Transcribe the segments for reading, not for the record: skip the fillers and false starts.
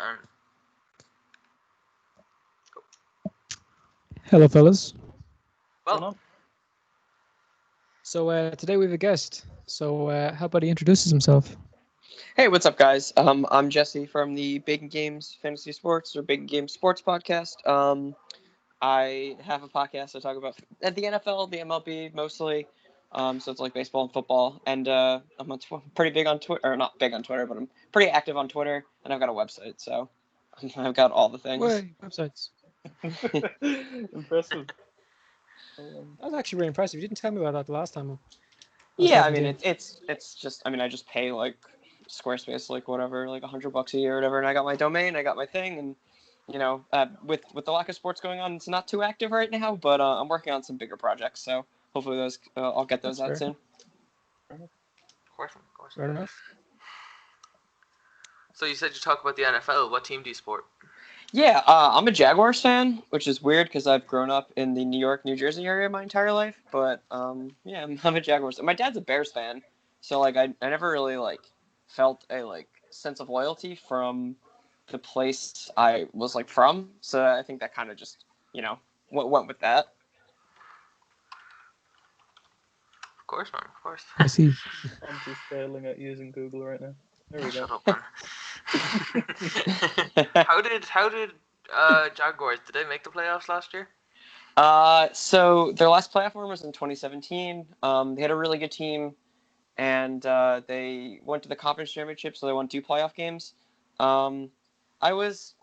And Hello, fellas. Going well, on? So today we have a guest. So how about he introduces himself? Hey, what's up, guys? I'm Jesse from the Big Games Fantasy Sports or Big Games Sports podcast. I have a podcast I talk about the NFL, the MLB mostly. So it's like baseball and football. And I'm on pretty big on Twitter, or not big on Twitter, but I'm pretty active on Twitter. And I've got a website, so I've got all the things. Wait, websites. Impressive. That was actually really impressive. You didn't tell me about that the last time. Yeah, I mean it's just I just pay like Squarespace like whatever like $100 a year or whatever, and I got my domain, I got my thing, and with the lack of sports going on, it's not too active right now, but I'm working on some bigger projects, so hopefully those I'll get those That's out fair. soon. of course. Fair enough. So you said you talk about the NFL. What team do you support? Yeah, I'm a Jaguars fan, which is weird because I've grown up in the New York, New Jersey area my entire life. But yeah, I'm a Jaguars. My dad's a Bears fan, so like I never really like felt a like sense of loyalty from the place I was like from. So I think that kind of just went with that. Of course, man. Of course. I see. I'm just failing at using Google right now. There we go. Shut up, man. how did Jaguars, did they make the playoffs last year? So their last playoff win was in 2017. They had a really good team, and they went to the conference championship, so they won 2 playoff games. I was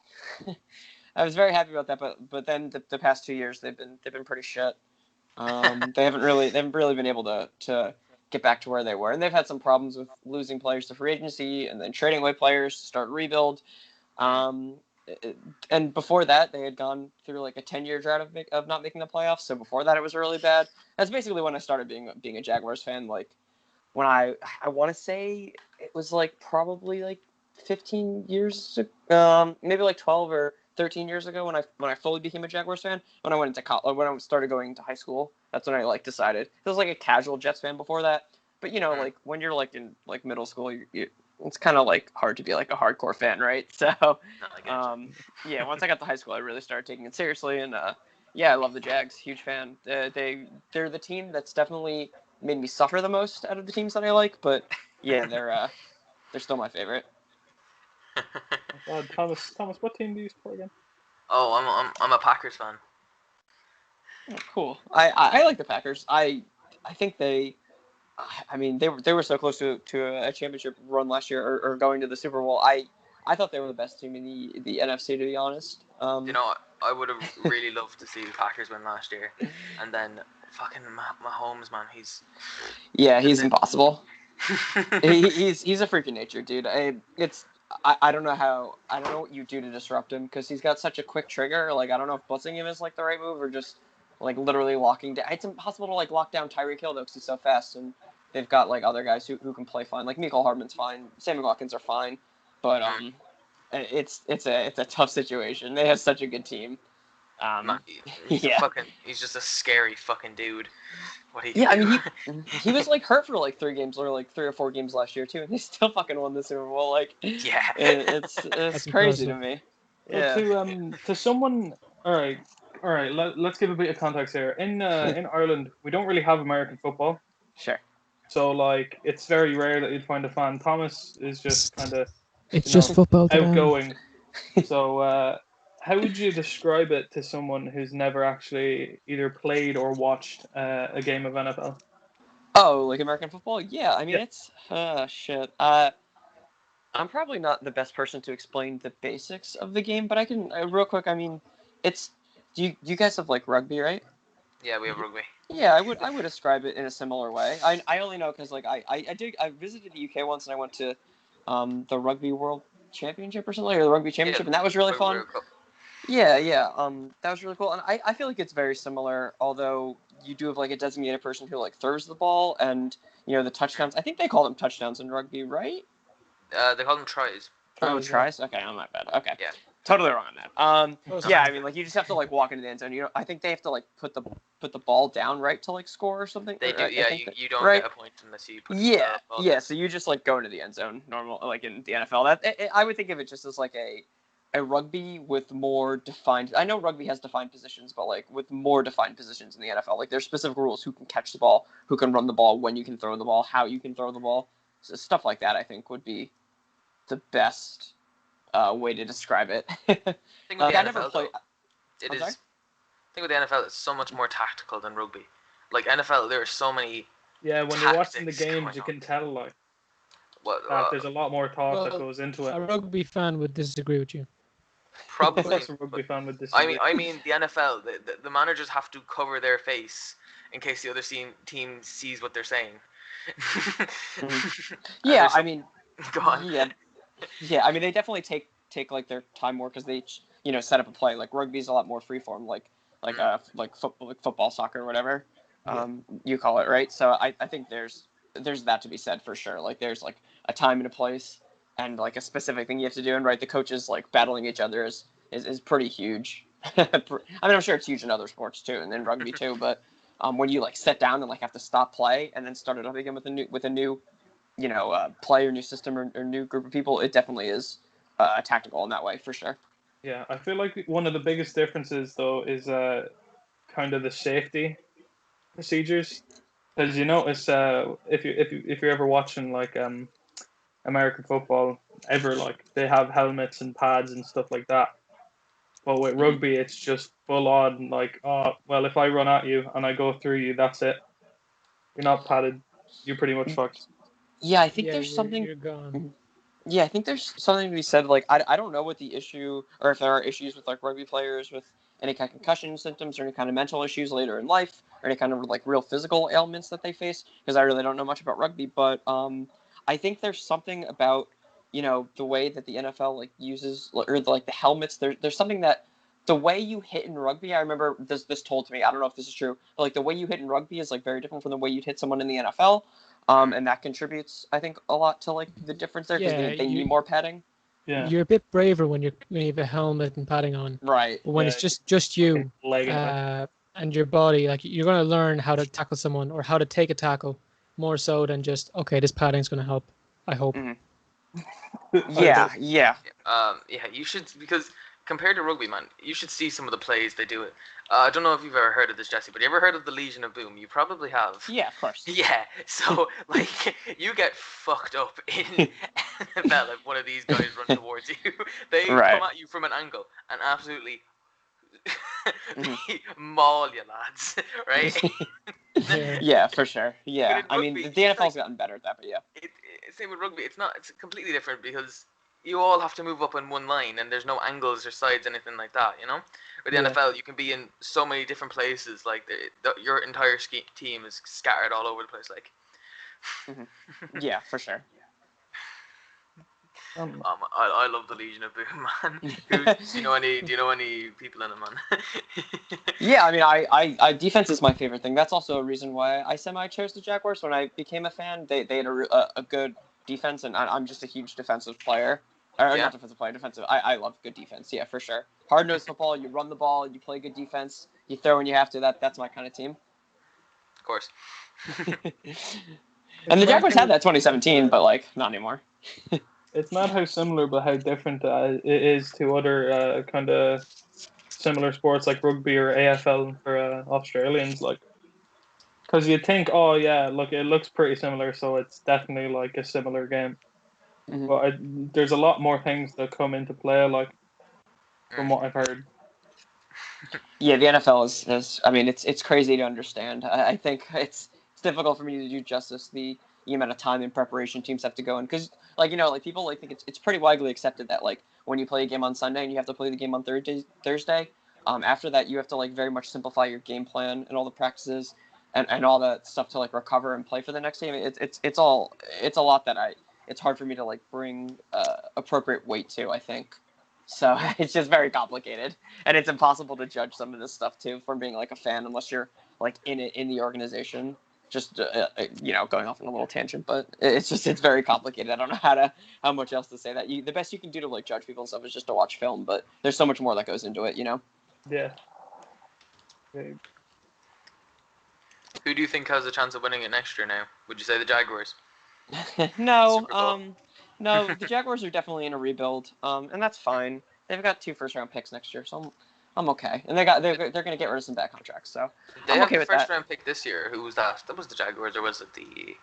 I was very happy about that, but then the past 2 years they've been pretty shit. They haven't really been able to get back to where they were, and they've had some problems with losing players to free agency and then trading away players to start rebuild. Um, and before that, they had gone through like a 10-year drought of not making the playoffs. So before that, it was really bad. That's basically when I started being a Jaguars fan. Like when I want to say it was like probably like 15 years, maybe like 12 or 13 years ago when I fully became a Jaguars fan. When I went into college, when I started going to high school, that's when I like decided. I was like a casual Jets fan before that, but like when you're like in like middle school, it's kind of like hard to be like a hardcore fan, right? So, No, I get yeah, once I got to high school, I really started taking it seriously, and yeah, I love the Jags. Huge fan. They're the team that's definitely made me suffer the most out of the teams that I like, but yeah, they're still my favorite. Thomas, what team do you support again? Oh, I'm a Packers fan. Oh, cool. I like the Packers. I think I mean they were so close to a championship run last year or going to the Super Bowl. I thought they were the best team in the NFC, to be honest. You know, I would have really loved to see the Packers win last year, and then fucking Mahomes, man, he's Yeah, he's impossible. He's a freak of nature, dude. I don't know what you do to disrupt him because he's got such a quick trigger. Like I don't know if blitzing him is like the right move or just like literally locking down. It's impossible to like lock down Tyreek Hill though because he's so fast, and they've got like other guys who can play fine. Like Mecole Hardman's fine, Sammy Watkins are fine, but it's a tough situation. They have such a good team. man, he's Yeah. he's just a scary fucking dude. What he can Yeah, I do. mean he was like hurt for like 3 games or like 3 or 4 games last year too, and they still fucking won the Super Bowl. Like, Yeah. it's That's crazy to impressive. me. Well, Yeah. to someone, all right. Let's give a bit of context here. In Ireland, we don't really have American football, Sure. so like it's very rare that you'd find a fan. Thomas is just kind of It's you just know football to them. outgoing. So how would you describe it to someone who's never actually either played or watched a game of NFL? Oh, like American football? Yeah. I mean, Yeah. it's shit. I'm probably not the best person to explain the basics of the game, but I can real quick. I mean, it's you guys have like rugby, right? Yeah, we have rugby. Yeah, I would describe it in a similar way. I only know because like I visited the UK once and I went to the Rugby World Championship or something, or the Rugby Yeah, Championship, and that was really fun. World Cup. Yeah. That was really cool, and I feel like it's very similar. Although you do have like a designated person who like throws the ball, and the touchdowns. I think they call them touchdowns in rugby, right? They call them tries. Oh, Tries, yeah. tries. Okay, I'm not bad. Okay, Yeah. totally wrong on that. Oh, Yeah, sorry. I mean, like you just have to like walk into the end zone. I think they have to like put the ball down right to like score or something. They or do. I Yeah, think you don't right. get a point unless you put Yeah, the ball yeah. down. So you just like go into the end zone, normal like in the NFL. That I would think of it just as like a rugby with more defined. I know rugby has defined positions, but like with more defined positions in the NFL, like there's specific rules: who can catch the ball, who can run the ball, when you can throw the ball, how you can throw the ball. So stuff like that, I think, would be the best way to describe it. I think with the I NFL, never played. it I'm is. sorry? I think with the NFL, it's so much more tactical than rugby. Like NFL, there are so many. Yeah, when you're watching the Tactics games, going you on. can tell like What? that there's a lot more thought that Well, goes into it. a rugby fan would disagree with you. Of Probably. course, a rugby But fan would disagree. I mean, the NFL, the managers have to cover their face in case the other team sees what they're saying. And Yeah, there's I mean, go on. yeah. I mean, they definitely take like their time more because they set up a play. Like rugby's a lot more freeform, like football, soccer, whatever you call it, right? So I think there's that to be said for sure. Like there's like a time and a place and like a specific thing you have to do, and right, the coaches like battling each other is pretty huge. I mean, I'm sure it's huge in other sports too, and in rugby too, but when you like sit down and like have to stop play and then start it up again with a new play or new system or new group of people, it definitely is tactical in that way for sure. Yeah, I feel like one of the biggest differences though is kind of the safety procedures, because you notice if you're ever watching like American football ever, like they have helmets and pads and stuff like that. But with rugby, it's just full on like, oh well, if I run at you and I go through you, that's it. You're not padded. You're pretty much fucked. Yeah, I think Yeah, there's something. You're gone. Yeah, I think there's something to be said. Like, I don't know what the issue, or if there are issues with like rugby players with any kind of concussion symptoms or any kind of mental issues later in life, or any kind of like real physical ailments that they face. Because I really don't know much about rugby, but I think there's something about the way that the NFL like uses or like the helmets. There's something that the way you hit in rugby. I remember this told to me. I don't know if this is true, but like the way you hit in rugby is like very different from the way you'd hit someone in the NFL. And that contributes, I think, a lot to like the difference there because Yeah, they need more padding. Yeah. You're a bit braver when you have a helmet and padding on. Right. But when Yeah, it's just you Leg in it. and your body, like you're going to learn how to tackle someone or how to take a tackle more so than just, okay, this padding's going to help, I hope. Yeah. Yeah, you should, because compared to rugby, man, you should see some of the plays they do it. I don't know if you've ever heard of this, Jesse, but you ever heard of the Legion of Boom? You probably have. Yeah, of course. Yeah, so like you get fucked up in NFL if one of these guys run towards you. They Right. come at you from an angle and absolutely maul you, lads. Right? Yeah, for sure. Yeah, But in I mean, rugby, the it's NFL's like- gotten better at that, but yeah. Same with rugby. It's completely different because you all have to move up in one line and there's no angles or sides, anything like that. You know, with the Yeah. NFL, you can be in so many different places. Like your entire team is scattered all over the place. Like, Yeah, for sure. I love the Legion of Boom, man. Do you know any people in it, man? Yeah, I mean, I defense is my favorite thing. That's also a reason why I chose the Jaguars when I became a fan. They had a good defense, and I'm just a huge defensive player. Or Yeah. not defensive player, defensive. I love good defense. Yeah, for sure. Hard-nosed football. You run the ball. You play good defense. You throw when you have to. That's my kind of team. Of course. And the Jaguars had that 2017, but like not anymore. It's not how similar, but how different it is to other kind of similar sports like rugby or AFL for Australians. Like, because you think, oh yeah, look, it looks pretty similar, so it's definitely like a similar game. Mhm. But there's a lot more things that come into play, like from what I've heard. Yeah, the NFL is I mean, it's crazy to understand. I think it's difficult for me to do justice the amount of time and preparation teams have to go in because like people like think it's pretty widely accepted that like when you play a game on Sunday and you have to play the game on Thursday, after that you have to like very much simplify your game plan and all the practices and all that stuff to like recover and play for the next game. It's a lot that it's hard for me to like bring appropriate weight to, I think. So it's just very complicated, and it's impossible to judge some of this stuff too from being like a fan unless you're like in the organization. Just going off on a little tangent, but it's very complicated. I don't know how much else to say that. The best you can do to like judge people and stuff is just to watch film, but there's so much more that goes into it, you know. Yeah. Who do you think has a chance of winning it next year? Now, would you say the Jaguars? No, Super Bowl. no, the Jaguars are definitely in a rebuild, and that's fine. they've got 2 first-round picks next year, so I'm okay. And they're going to get rid of some bad contracts, so They I'm have okay the with first that. round pick this year. Who was that? That was the Jaguars, or was it the?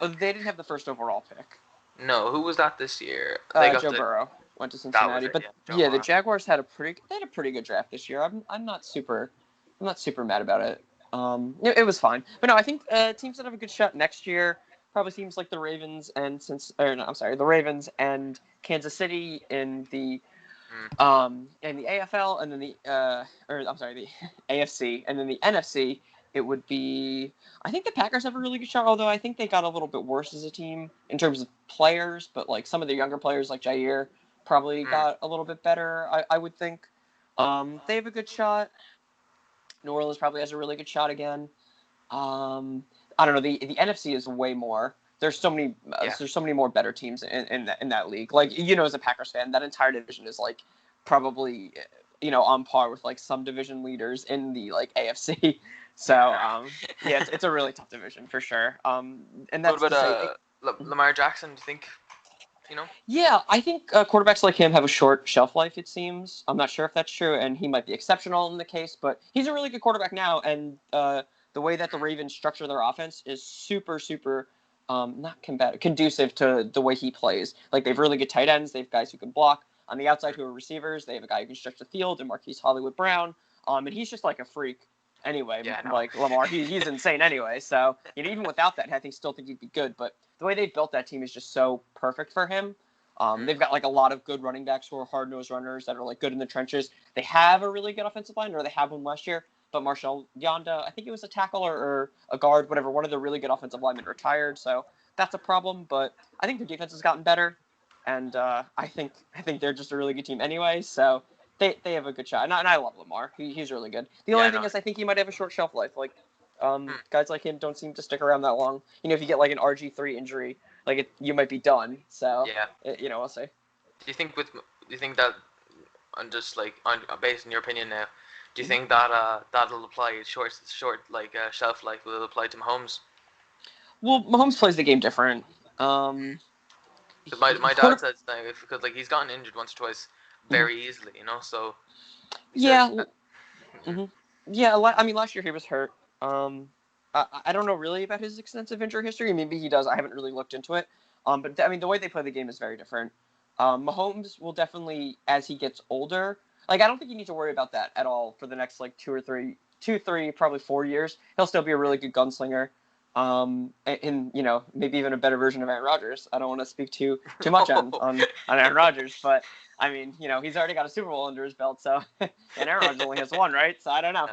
Oh, they didn't have the first overall pick. No, who was that this year? They got Joe the. Burrow went to That was Cincinnati, it. but Yeah, Joe yeah, the Burrow. Jaguars had a pretty good draft this year. I'm not super mad about it. It was fine, but no, I think teams that have a good shot next year probably seems like the Ravens the Ravens and Kansas City in the AFL, and then the AFC, and then the NFC. It would be, I think the Packers have a really good shot, although I think they got a little bit worse as a team in terms of players, but like some of the younger players like Jair probably got a little bit better, I would think. They have a good shot. New Orleans probably has a really good shot again. I don't know. The NFC is way more. There's so many. There's so many more better teams in that league. Like, as a Packers fan, that entire division is like probably on par with like some division leaders in the like AFC. So yeah, it's a really tough division for sure. And that's What to say, about Lamar Jackson? Do you think? yeah, I think quarterbacks like him have a short shelf life, it seems. I'm not sure if that's true, and he might be exceptional in the case, but he's a really good quarterback now, and the way that the Ravens structure their offense is super, super not combative, conducive to the way he plays. Like, they have really good tight ends, they have guys who can block. On the outside who are receivers, they have a guy who can stretch the field, and Marquise Hollywood Brown, and he's just like a freak anyway. Yeah, no. Like Lamar, he's insane anyway, so even without that, I still think he'd be good, but the way they built that team is just so perfect for him. They've got like a lot of good running backs who are hard-nosed runners that are like good in the trenches. They have a really good offensive line, or they had one last year. But Marshall Yanda, I think he was a tackle or a guard, whatever. One of the really good offensive linemen retired, so that's a problem. But I think their defense has gotten better, and I think they're just a really good team anyway. So they have a good shot, and I love Lamar. He's really good. The only thing is, I think he might have a short shelf life. Like guys like him don't seem to stick around that long. If you get like an RG3 injury, like you might be done. So Yeah. I'll say. Do you think that, on just like based on your opinion now, do you think that that'll apply short like shelf life will apply to Mahomes? Well, Mahomes plays the game different. 'Cause my dad says now because like he's gotten injured once or twice very easily, so yeah. says, Yeah, I mean, last year he was hurt. I don't know really about his extensive injury history. Maybe he does. I haven't really looked into it. But I mean, the way they play the game is very different. Mahomes will definitely, as he gets older, like I don't think you need to worry about that at all for the next like 2, 3, probably 4 years. He'll still be a really good gunslinger. And maybe even a better version of Aaron Rodgers. I don't want to speak too much on Aaron Rodgers, but I mean, he's already got a Super Bowl under his belt, so and Aaron Rodgers only has one, right? So I don't know.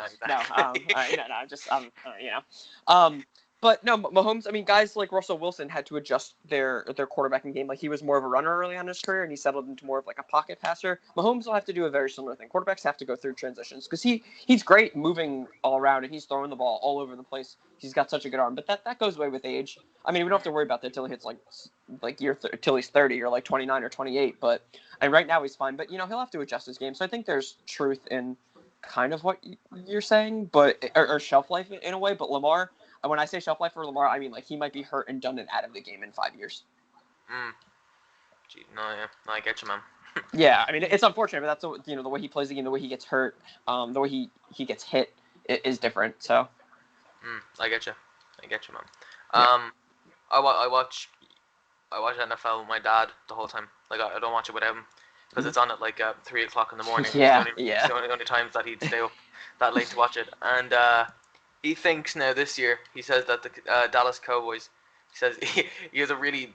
But no, Mahomes. I mean, guys like Russell Wilson had to adjust their quarterbacking game. Like he was more of a runner early on in his career, and he settled into more of like a pocket passer. Mahomes will have to do a very similar thing. Quarterbacks have to go through transitions because he's great moving all around and he's throwing the ball all over the place. He's got such a good arm, but that goes away with age. I mean, we don't have to worry about that till he hits till he's 30 or like 29 or 28. But right now he's fine. But he'll have to adjust his game. So I think there's truth in kind of what you're saying, but or shelf life in a way. But Lamar. When I say shelf life for Lamar, I mean like he might be hurt and done and out of the game in 5 years. Gee, no, I get you, man. Yeah, I mean it's unfortunate, but that's the way he plays the game, the way he gets hurt, the way he gets hit is different. So. I get you, man. Yeah. I watch NFL with my dad the whole time. Like I don't watch it without him because it's on at like 3 o'clock in the morning. Yeah, It's the only times that he'd stay up that late to watch it, and he thinks now this year. He says that the Dallas Cowboys. He says he has a really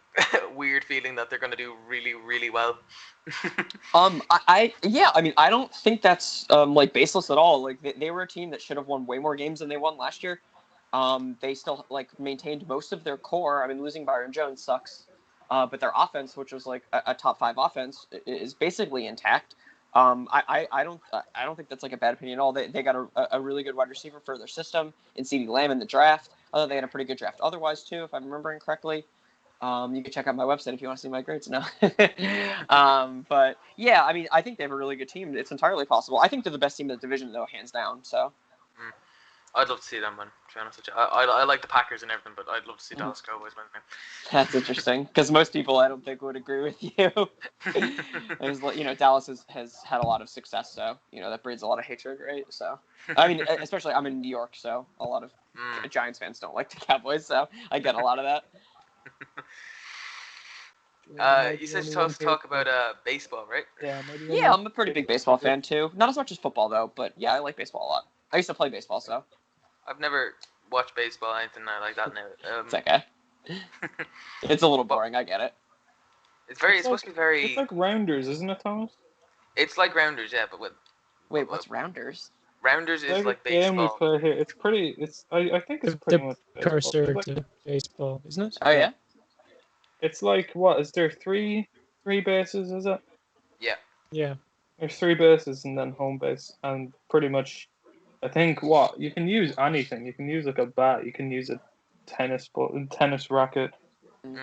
weird feeling that they're going to do really, really well. I mean, I don't think that's like baseless at all. Like they were a team that should have won way more games than they won last year. They still like maintained most of their core. I mean, losing Byron Jones sucks, but their offense, which was like a top 5 offense, is basically intact. I don't think that's like a bad opinion at all. They got a really good wide receiver for their system in CeeDee Lamb in the draft. Although they had a pretty good draft otherwise too, if I'm remembering correctly. You can check out my website if you want to see my grades now. But yeah, I mean, I think they have a really good team. It's entirely possible. I think they're the best team in the division though, hands down. So. I'd love to see them win. To be honest with you, I like the Packers and everything, but I'd love to see Mhm. Dallas Cowboys win. That's interesting because most people I don't think would agree with you. There's, Dallas has had a lot of success, so that breeds a lot of hatred, right? So I mean, especially I'm in New York, so a lot of Giants fans don't like the Cowboys, so I get a lot of that. You said to talk about baseball, right? Yeah, maybe Yeah, I'm a pretty big baseball fan too. Not as much as football though, but yeah, I like baseball a lot. I used to play baseball, so I've never watched baseball or anything like that now. it's okay. It's a little boring. I get it. It's supposed to be very. It's like Rounders, isn't it, Thomas? It's like Rounders, yeah, but with Wait, what's Rounders? Rounders is like game we baseball. play here. It's pretty. I think it's pretty much baseball. Cursor It's like- to baseball, isn't it? Oh yeah. It's like what? Is there three bases? Is it? Yeah. There's 3 bases and then home base, and pretty much, I think what you can use anything. You can use like a bat. You can use a tennis racket. Mm.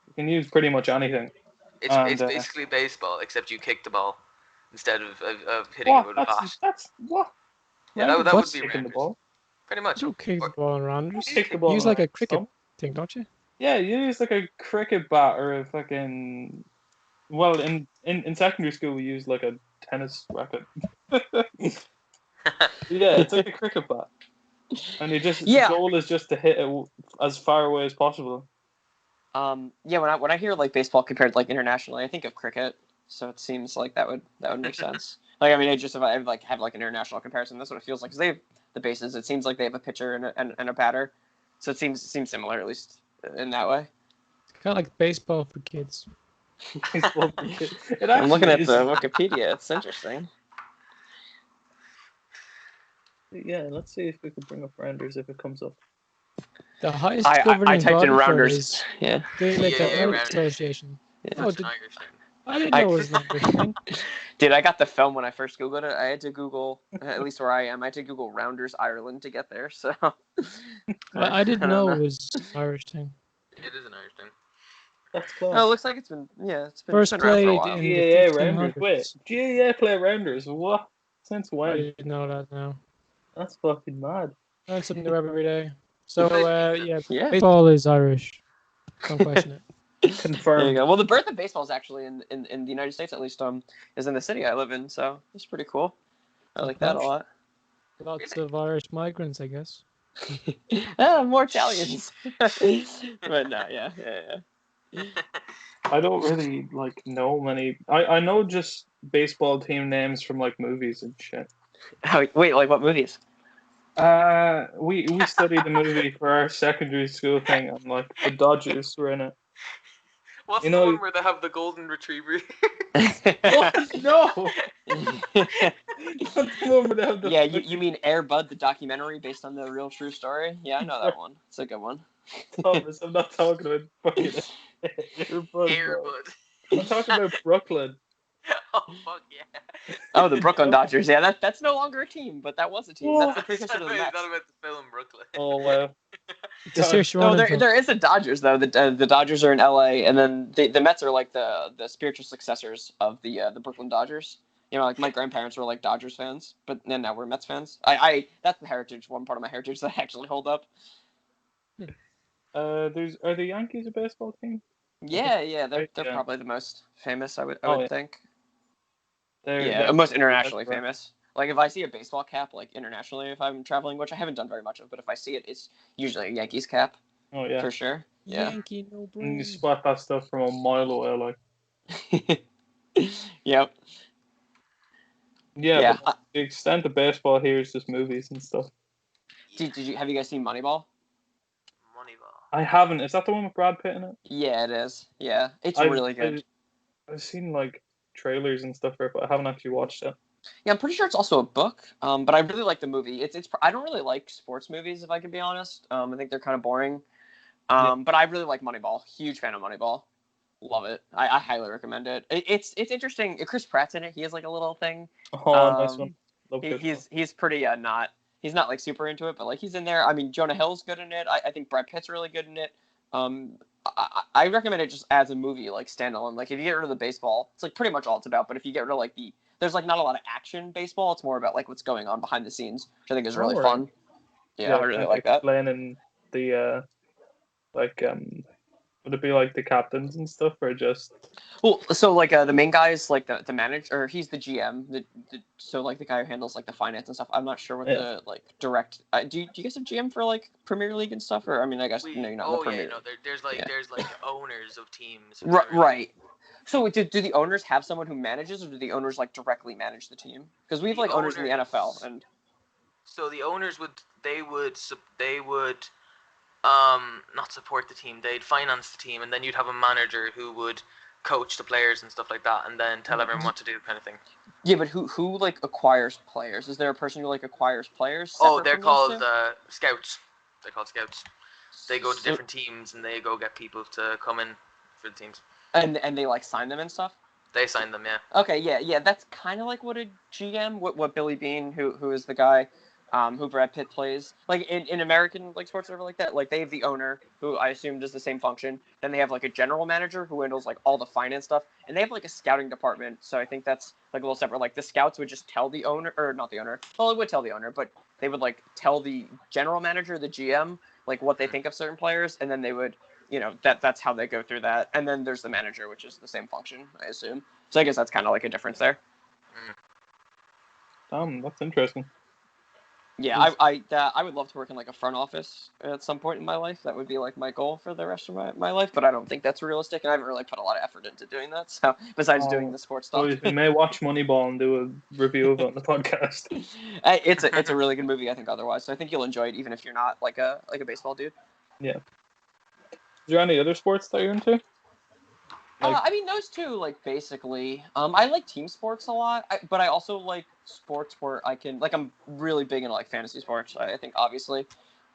You can use pretty much anything. It's basically baseball, except you kick the ball instead of hitting it with a bat. That's what? Yeah, that would be kicking the Rounders. ball. Pretty much. You kick the ball around. You kick the ball. You use like a around, cricket so- thing, don't you? Yeah, you use like a cricket bat or a fucking. Well, in secondary school we used like a tennis racket. Yeah, it's like a cricket bat, and the goal is just to hit it as far away as possible. Yeah, when I hear like baseball compared like internationally, I think of cricket. So it seems like that would make sense. Like I mean, if I have like an international comparison, that's what it feels like. Because they have the bases. It seems like they have a pitcher and a batter, so it seems similar at least in that way. Kind of like baseball for kids. It I'm looking at is. the Wikipedia. It's interesting. Yeah, let's see if we can bring up Rounders if it comes up. The highest I governing typed in body for it Rounders. is Yeah. the Yeah, Electoral Rounders. Association. Yeah. Oh, That's an Irish thing. I didn't know it was an Irish thing. Dude, I got the film when I first Googled it. I had to Google, at least where I am, I had to Google Rounders Ireland to get there. So I didn't don't know it was an Irish thing. It is an Irish thing. That's close. Oh, it looks like it's been First it's been around for a played while. in the GAA Rounders. 1500s. Wait, GAA play Rounders. What? Since I when? didn't know that now. That's fucking mad. Learn something new every day. So, yeah, Yeah. baseball is Irish. Don't question it. There you Confirmed. go. Well, the birth of baseball is actually in the United States, at least, is in the city I live in. So it's pretty cool. I like that a lot. Lots of Irish migrants, I guess. More Italians. But no, yeah. I don't really know many. I know just baseball team names from movies and shit. Oh, wait, like what movies? We studied the movie for our secondary school thing, and the Dodgers were in it. What's You the know- one where they have the golden retriever? What? No. That's the one where they have the Yeah, you mean Air Bud, the documentary based on the real true story? Yeah, I know that one. It's a good one. Thomas, I'm not talking about fucking Airbud, bro. Airbud. I'm talking about Brooklyn. Oh fuck yeah. Oh, the Brooklyn Dodgers. Yeah, that's no longer a team, but that was a team. That's the What? precursor to the Mets. Not about the film Brooklyn. Oh wow. The Saoirse No, Ronan film. there is a Dodgers though. The Dodgers are in LA, and then the Mets are like the spiritual successors of the Brooklyn Dodgers. My grandparents were Dodgers fans, but then now we're Mets fans. I that's the heritage. One part of my heritage that I actually hold up. Are the Yankees a baseball team? Yeah, they're Yeah. probably the most famous. I would Oh, yeah. think. They're Most internationally that's right. famous. If I see a baseball cap, internationally, if I'm traveling, which I haven't done very much of, but if I see it, it's usually a Yankees cap Oh yeah. for sure. Yeah. Yankee no And brain. you spot that stuff from a mile away, Yep. Yeah, Yeah. but the extent of baseball here is just movies and stuff. Have you guys seen Moneyball? Moneyball. I haven't. Is that the one with Brad Pitt in it? Yeah, it is. Yeah, it's I've- really good. I've seen trailers and stuff for it, but I haven't actually watched it. Yeah, I'm pretty sure it's also a book. But I really like the movie. It's I don't really like sports movies, if I can be honest. I think they're kind of boring. But I really like Moneyball. Huge fan of Moneyball. Love it. I highly recommend it. It's interesting. Chris Pratt's in it. He has a little thing. Oh, nice one. Love good He's pretty he's not super into it, but he's in there. I mean, Jonah Hill's good in it. I think Brad Pitt's really good in it. I recommend it just as a movie, standalone. If you get rid of the baseball, it's pretty much all it's about. But if you get rid of there's not a lot of action baseball. It's more about what's going on behind the scenes, which I think is really Alright. fun. Yeah, I really like that. Explaining the would it be like the captains and stuff, or just? Well, so like the main guy is like the manager, or he's the GM. So like the guy who handles like the finance and stuff. I'm not sure what the like direct. Do you guys have GM for like Premier League and stuff? Or I mean, I guess no, you're not in the Premier. There's like owners of teams. Right. So do the owners have someone who manages, or do the owners like directly manage the team? Because we have like owners in the NFL, and so the owners would not support the team. They'd finance the team, and then you'd have a manager who would coach the players and stuff like that, and then tell everyone what to do, kind of thing. Yeah, but who like acquires players? Is there a person who like acquires players? Oh, they're called scouts. They're called scouts. They go to different teams and they go get people to come in for the teams. And they like sign them and stuff. They sign them, yeah. Okay, yeah. That's kind of like what a GM, what Billy Beane, who is the guy, who Brad Pitt plays, like in American like sports or whatever like that. Like they have the owner who I assume does the same function. Then they have like a general manager who handles like all the finance stuff, and they have like a scouting department. So I think that's like a little separate. Like the scouts would just tell the owner, or not the owner. Well, it would tell the owner, but they would like tell the general manager, the GM, like what they think of certain players, and then they would, that's how they go through that. And then there's the manager, which is the same function, I assume. So I guess that's kind of like a difference there. That's interesting. Yeah, I would love to work in like a front office at some point in my life. That would be like my goal for the rest of my life, but I don't think that's realistic, and I haven't really put a lot of effort into doing that. So besides doing the sports stuff, so you may watch Moneyball and do a review of it on the podcast. It's a really good movie, I think. Otherwise, so I think you'll enjoy it, even if you're not like a baseball dude. Yeah. Is there any other sports that you're into? I mean, those two, like, basically. I like team sports a lot, but I also like sports where I can, like, I'm really big into, like, fantasy sports, I think, obviously.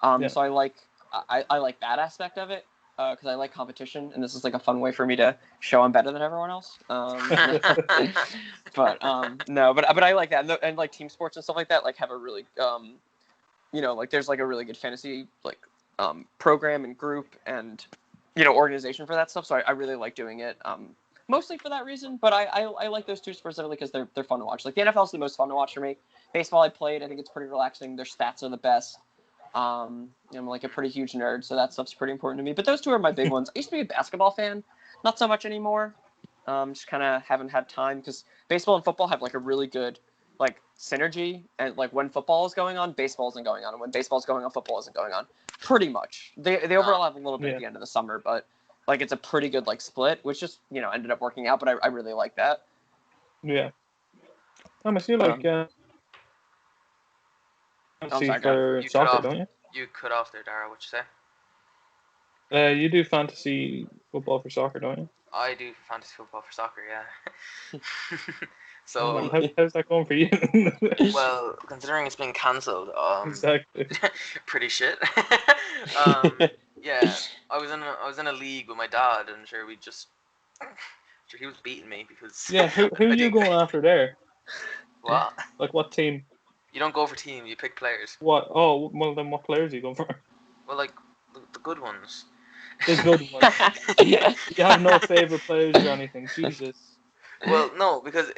So I like that aspect of it, because I like competition, and this is, like, a fun way for me to show I'm better than everyone else. But I like that, and like, team sports and stuff like that, like, have a really, like, there's, like, a really good fantasy, like, program and group, and organization for that stuff. So I really like doing it, mostly for that reason. But I like those two specifically because they're fun to watch. Like the NFL is the most fun to watch for me. Baseball I played. I think it's pretty relaxing. Their stats are the best. I'm like a pretty huge nerd, so that stuff's pretty important to me. But those two are my big ones. I used to be a basketball fan, not so much anymore. Just kind of haven't had time because baseball and football have like a really good like synergy, and like when football is going on, baseball isn't going on, and when baseball is going on, football isn't going on. Pretty much, they overlap a little bit at the end of the summer, but like it's a pretty good like split, which just ended up working out. But I really like that. Yeah, I feel like fantasy for soccer, don't you? You cut off there, Dara. What you say? You do fantasy football for soccer, don't you? I do fantasy football for soccer, yeah. So how's that going for you? Well, considering it's been cancelled, exactly. Pretty shit. Yeah, I was in a league with my dad, and sure he was beating me because. Yeah, who are you going after there? What? Like what team? You don't go for team. You pick players. What? Oh, well then, what players are you going for? Well, like the good ones. The good ones. You have no favorite players or anything, Jesus. Well, no, because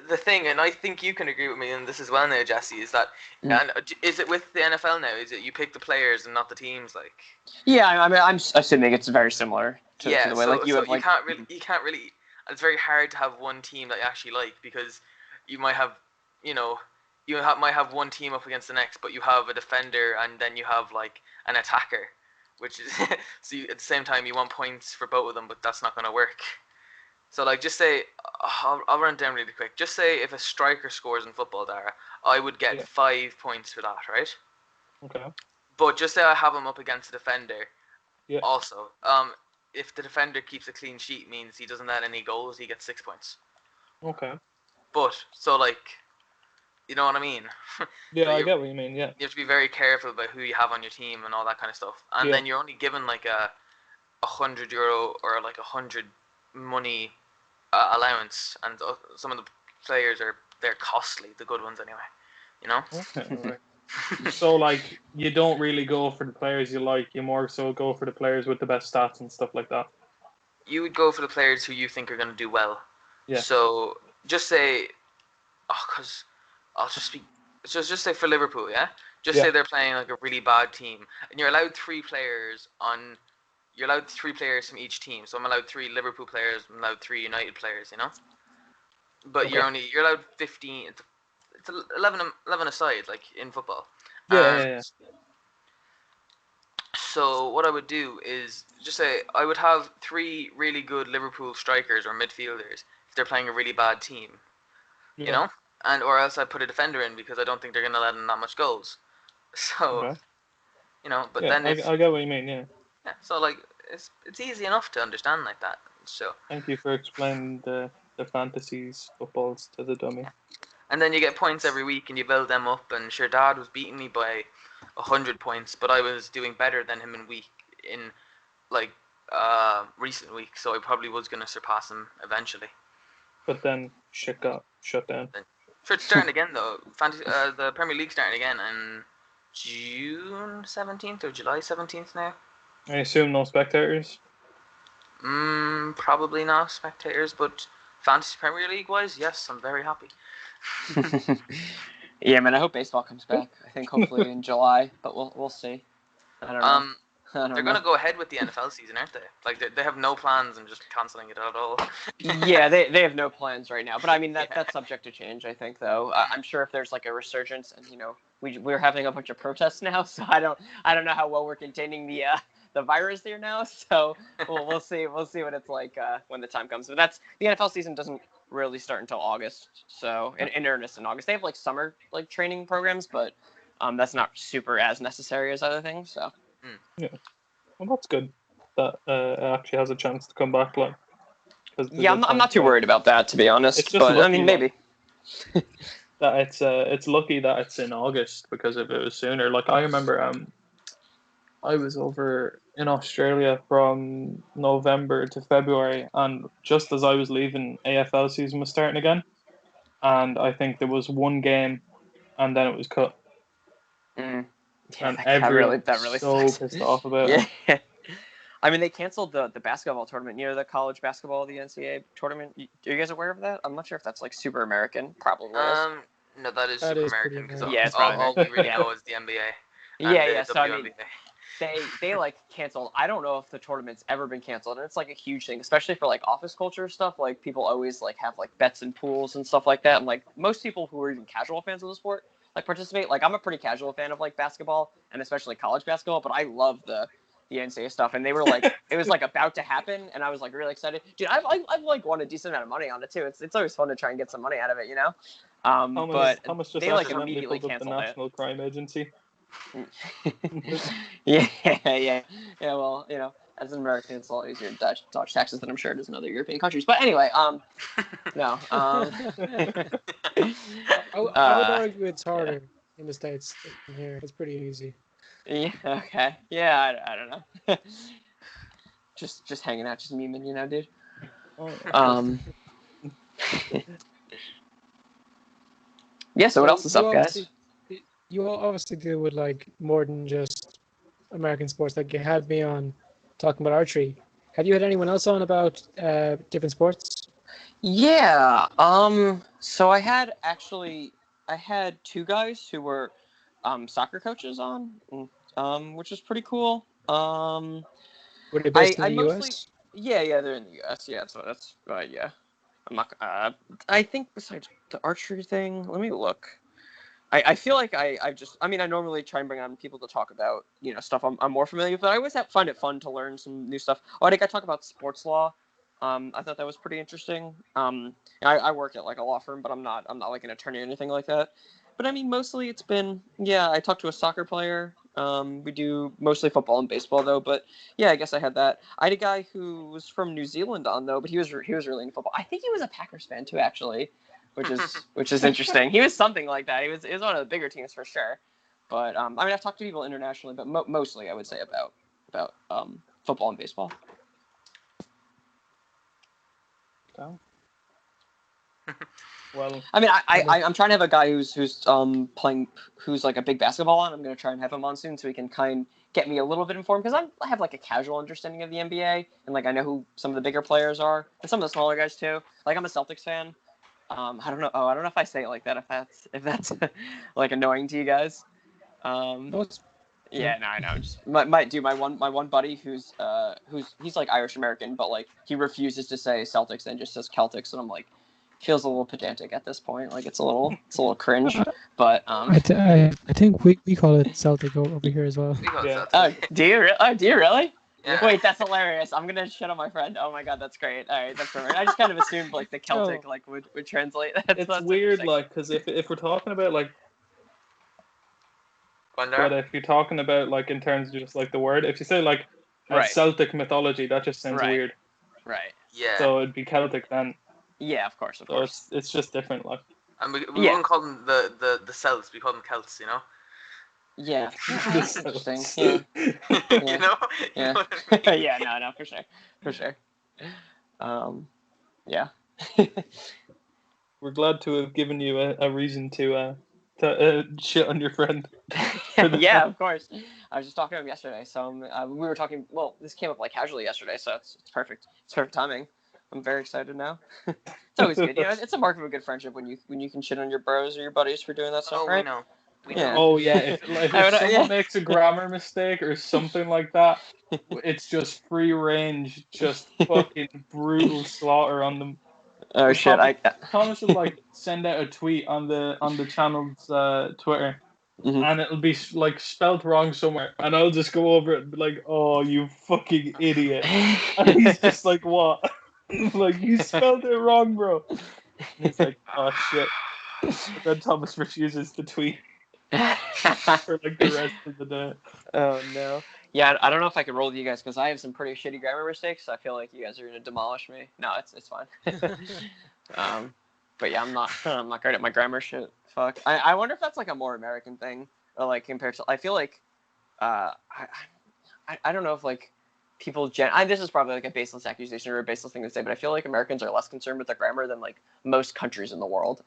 the thing, and I think you can agree with me on this as well now, Jesse, is that, and is it with the NFL now? Is it you pick the players and not the teams, like? Yeah, I mean, I'm assuming it's very similar to the way like you have like. You can't really. It's very hard to have one team that you actually like because you might have, might have one team up against the next, but you have a defender and then you have like an attacker, which is so at the same time you want points for both of them, but that's not going to work. So, like, just say, I'll run it down really quick. Just say if a striker scores in football, Dara, I would get 5 points for that, right? Okay. But just say I have him up against a defender. Yeah. Also, if the defender keeps a clean sheet, means he doesn't let any goals, he gets 6 points. Okay. But, so, like, you know what I mean? Yeah, so I get what you mean, yeah. You have to be very careful about who you have on your team and all that kind of stuff. And then you're only given, like, a €100 or, like, 100 money allowance, and some of the players they're costly, the good ones anyway, Okay, right. So like you don't really go for the players you like, you more so go for the players with the best stats and stuff like that. You would go for the players who you think are going to do well. Yeah. So just say, because I'll just say for Liverpool, yeah, Just Yeah. say they're playing like a really bad team, and you're allowed 3 players on. You're allowed 3 players from each team. So I'm allowed 3 Liverpool players. I'm allowed 3 United players. You know. But Okay. you're allowed 15. It's 11 aside, like in football. Yeah, And yeah. so what I would do is just say I would have 3 really good Liverpool strikers or midfielders if they're playing a really bad team, you know, and or else I put a defender in because I don't think they're gonna let in that much goals. So Okay. but Yeah, then I if get what you mean. Yeah. so like it's easy enough to understand like that. So Thank you for explaining the fantasies footballs to the dummy. and then you get points every week and you build them up. And sure, Dad was beating me by 100 points, but I was doing better than him in like recent weeks, so I probably was gonna surpass him eventually. But then shit got shut down. Sure, it's starting again though. The Premier League starting again on June 17th or July 17th now. I assume no spectators. Probably not spectators, but fantasy Premier League wise, yes, I'm very happy. Yeah, man. I hope baseball comes back. I think hopefully in July, but we'll see. I don't know. I don't They're know. gonna go ahead with the NFL season, aren't they? Like they have no plans and just canceling it at all. Yeah, they have no plans right now. But I mean Yeah. that's subject to change. I think though. I'm sure if there's like a resurgence, and we're having a bunch of protests now, so I don't know how well we're containing the virus here now. So we'll see what it's like when the time comes. But the NFL season doesn't really start until August. So in earnest in August, they have like summer like training programs, but that's not super as necessary as other things. So. Well, that's good. That it actually has a chance to come back, like. Yeah, I'm not too worried about that, to be honest. It's just But I lucky, mean, maybe. that it's lucky that it's in August, because if it was sooner, like I remember I was over in Australia from November to February, and just as I was leaving, AFL season was starting again, and I think there was one game, and then it was cut, Yeah, and that everyone really was so sucks. pissed off about it. Yeah. I mean, they canceled the basketball tournament. The college basketball, the NCAA tournament. Are you guys aware of that? I'm not sure if that's like super American. Probably is. No, that is That super is pretty American because American. Yeah, it's all, probably all we really Yeah. know is the NBA and Yeah. the So I WNBA. mean, they like canceled. I don't know if the tournament's ever been canceled, and it's like a huge thing, especially for like office culture stuff. Like people always like have like bets and pools and stuff like that, and like most people who are even casual fans of the sport like participate. Like I'm a pretty casual fan of like basketball and especially college basketball, but I love the NCAA stuff, and they were like it was like about to happen, and I was like really excited, dude. I've like won a decent amount of money on it too. It's always fun to try and get some money out of it, but Thomas just they like accidentally immediately pulled up the canceled it. National Crime Agency. Yeah. Well, as an American, it's a lot easier to dodge taxes than I'm sure it is in other European countries. But anyway, no. I would argue it's harder in the States than here. It's pretty easy. Yeah. Okay. Yeah. I don't know. just hanging out, just memeing, dude. Yeah. So what else is up, guys? You obviously deal with like more than just American sports. Like you had me on talking about archery. Have you had anyone else on about different sports? Yeah. So I had 2 guys who were soccer coaches on, which was pretty cool. Were they based in the mostly, US? Yeah, they're in the US. Yeah, that's yeah. I'm not. I think besides the archery thing, let me look. I feel like I normally try and bring on people to talk about stuff I'm more familiar with, but I always find it fun to learn some new stuff. Oh, I think I talk about sports law. I thought that was pretty interesting. I work at like a law firm, but I'm not like an attorney or anything like that. But I mean, mostly it's been I talked to a soccer player. We do mostly football and baseball though, but yeah, I guess I had that. I had a guy who was from New Zealand on though, but he was really into football. I think he was a Packers fan too, actually, which is interesting. He was something like that. He was one of the bigger teams for sure. But I mean, I've talked to people internationally, but mostly I would say about football and baseball. Well, I mean, I'm trying to have a guy who's playing, who's like a big basketball on. I'm going to try and have him on soon so he can kind of get me a little bit informed, because I have like a casual understanding of the NBA, and like I know who some of the bigger players are and some of the smaller guys too. Like I'm a Celtics fan. I don't know. I don't know if I say it like that. If that's like annoying to you guys. No, it's Yeah, no, I know. Just my one buddy who's he's like Irish American, but like he refuses to say Celtics and just says Celtics, and I'm like, feels a little pedantic at this point. Like it's a little cringe. But I think we call it Celtic over here as well. We call it Yeah. Celtic. do you really? Yeah. Wait, that's hilarious. I'm gonna shit on my friend. Oh my god, that's great. All right, that's perfect. I just kind of assumed like the Celtic Oh. like would translate. It's weird, interesting. like, because if we're talking about like, One but there. if you're talking about like in terms of just like the word, if you say like Right. Celtic mythology, that just sounds Right. weird. Right. Yeah. So it'd be Celtic then. Yeah, of course. So it's just different, like. And we Yeah. wouldn't call them the Celts. We call them Celts. You know. Yeah. That's The interesting. Celts. Yeah. You know. You Yeah. know what I mean? Yeah. No. For sure. Yeah. We're glad to have given you a reason to shit on your friend. Yeah, of course. I was just talking to him yesterday, so we were talking. Well, this came up like casually yesterday, so it's perfect. It's perfect timing. I'm very excited now. It's always good. You know, it's a mark of a good friendship when you can shit on your bros or your buddies for doing that stuff, Oh, we right? know. We Yeah. know. Oh yeah, if I would- someone yeah. makes a grammar mistake or something like that, it's just free range, just fucking brutal slaughter on them. Oh shit! Thomas will like send out a tweet on the channel's Twitter, Mhm. and it'll be like spelt wrong somewhere, and I'll just go over it and be like, "Oh, you fucking idiot!" And he's just like, "What?" Like, you spelled it wrong, bro. And he's like, "Oh shit." But then Thomas refuses to tweet for like the rest of the day. Oh no. Yeah, I don't know if I could roll with you guys because I have some pretty shitty grammar mistakes. So I feel like you guys are gonna demolish me. No, it's fine. But yeah, I'm not great at my grammar shit. Fuck. I wonder if that's like a more American thing, or like compared to. I feel like, I don't know if like people this is probably like a baseless accusation or a baseless thing to say, but I feel like Americans are less concerned with their grammar than like most countries in the world.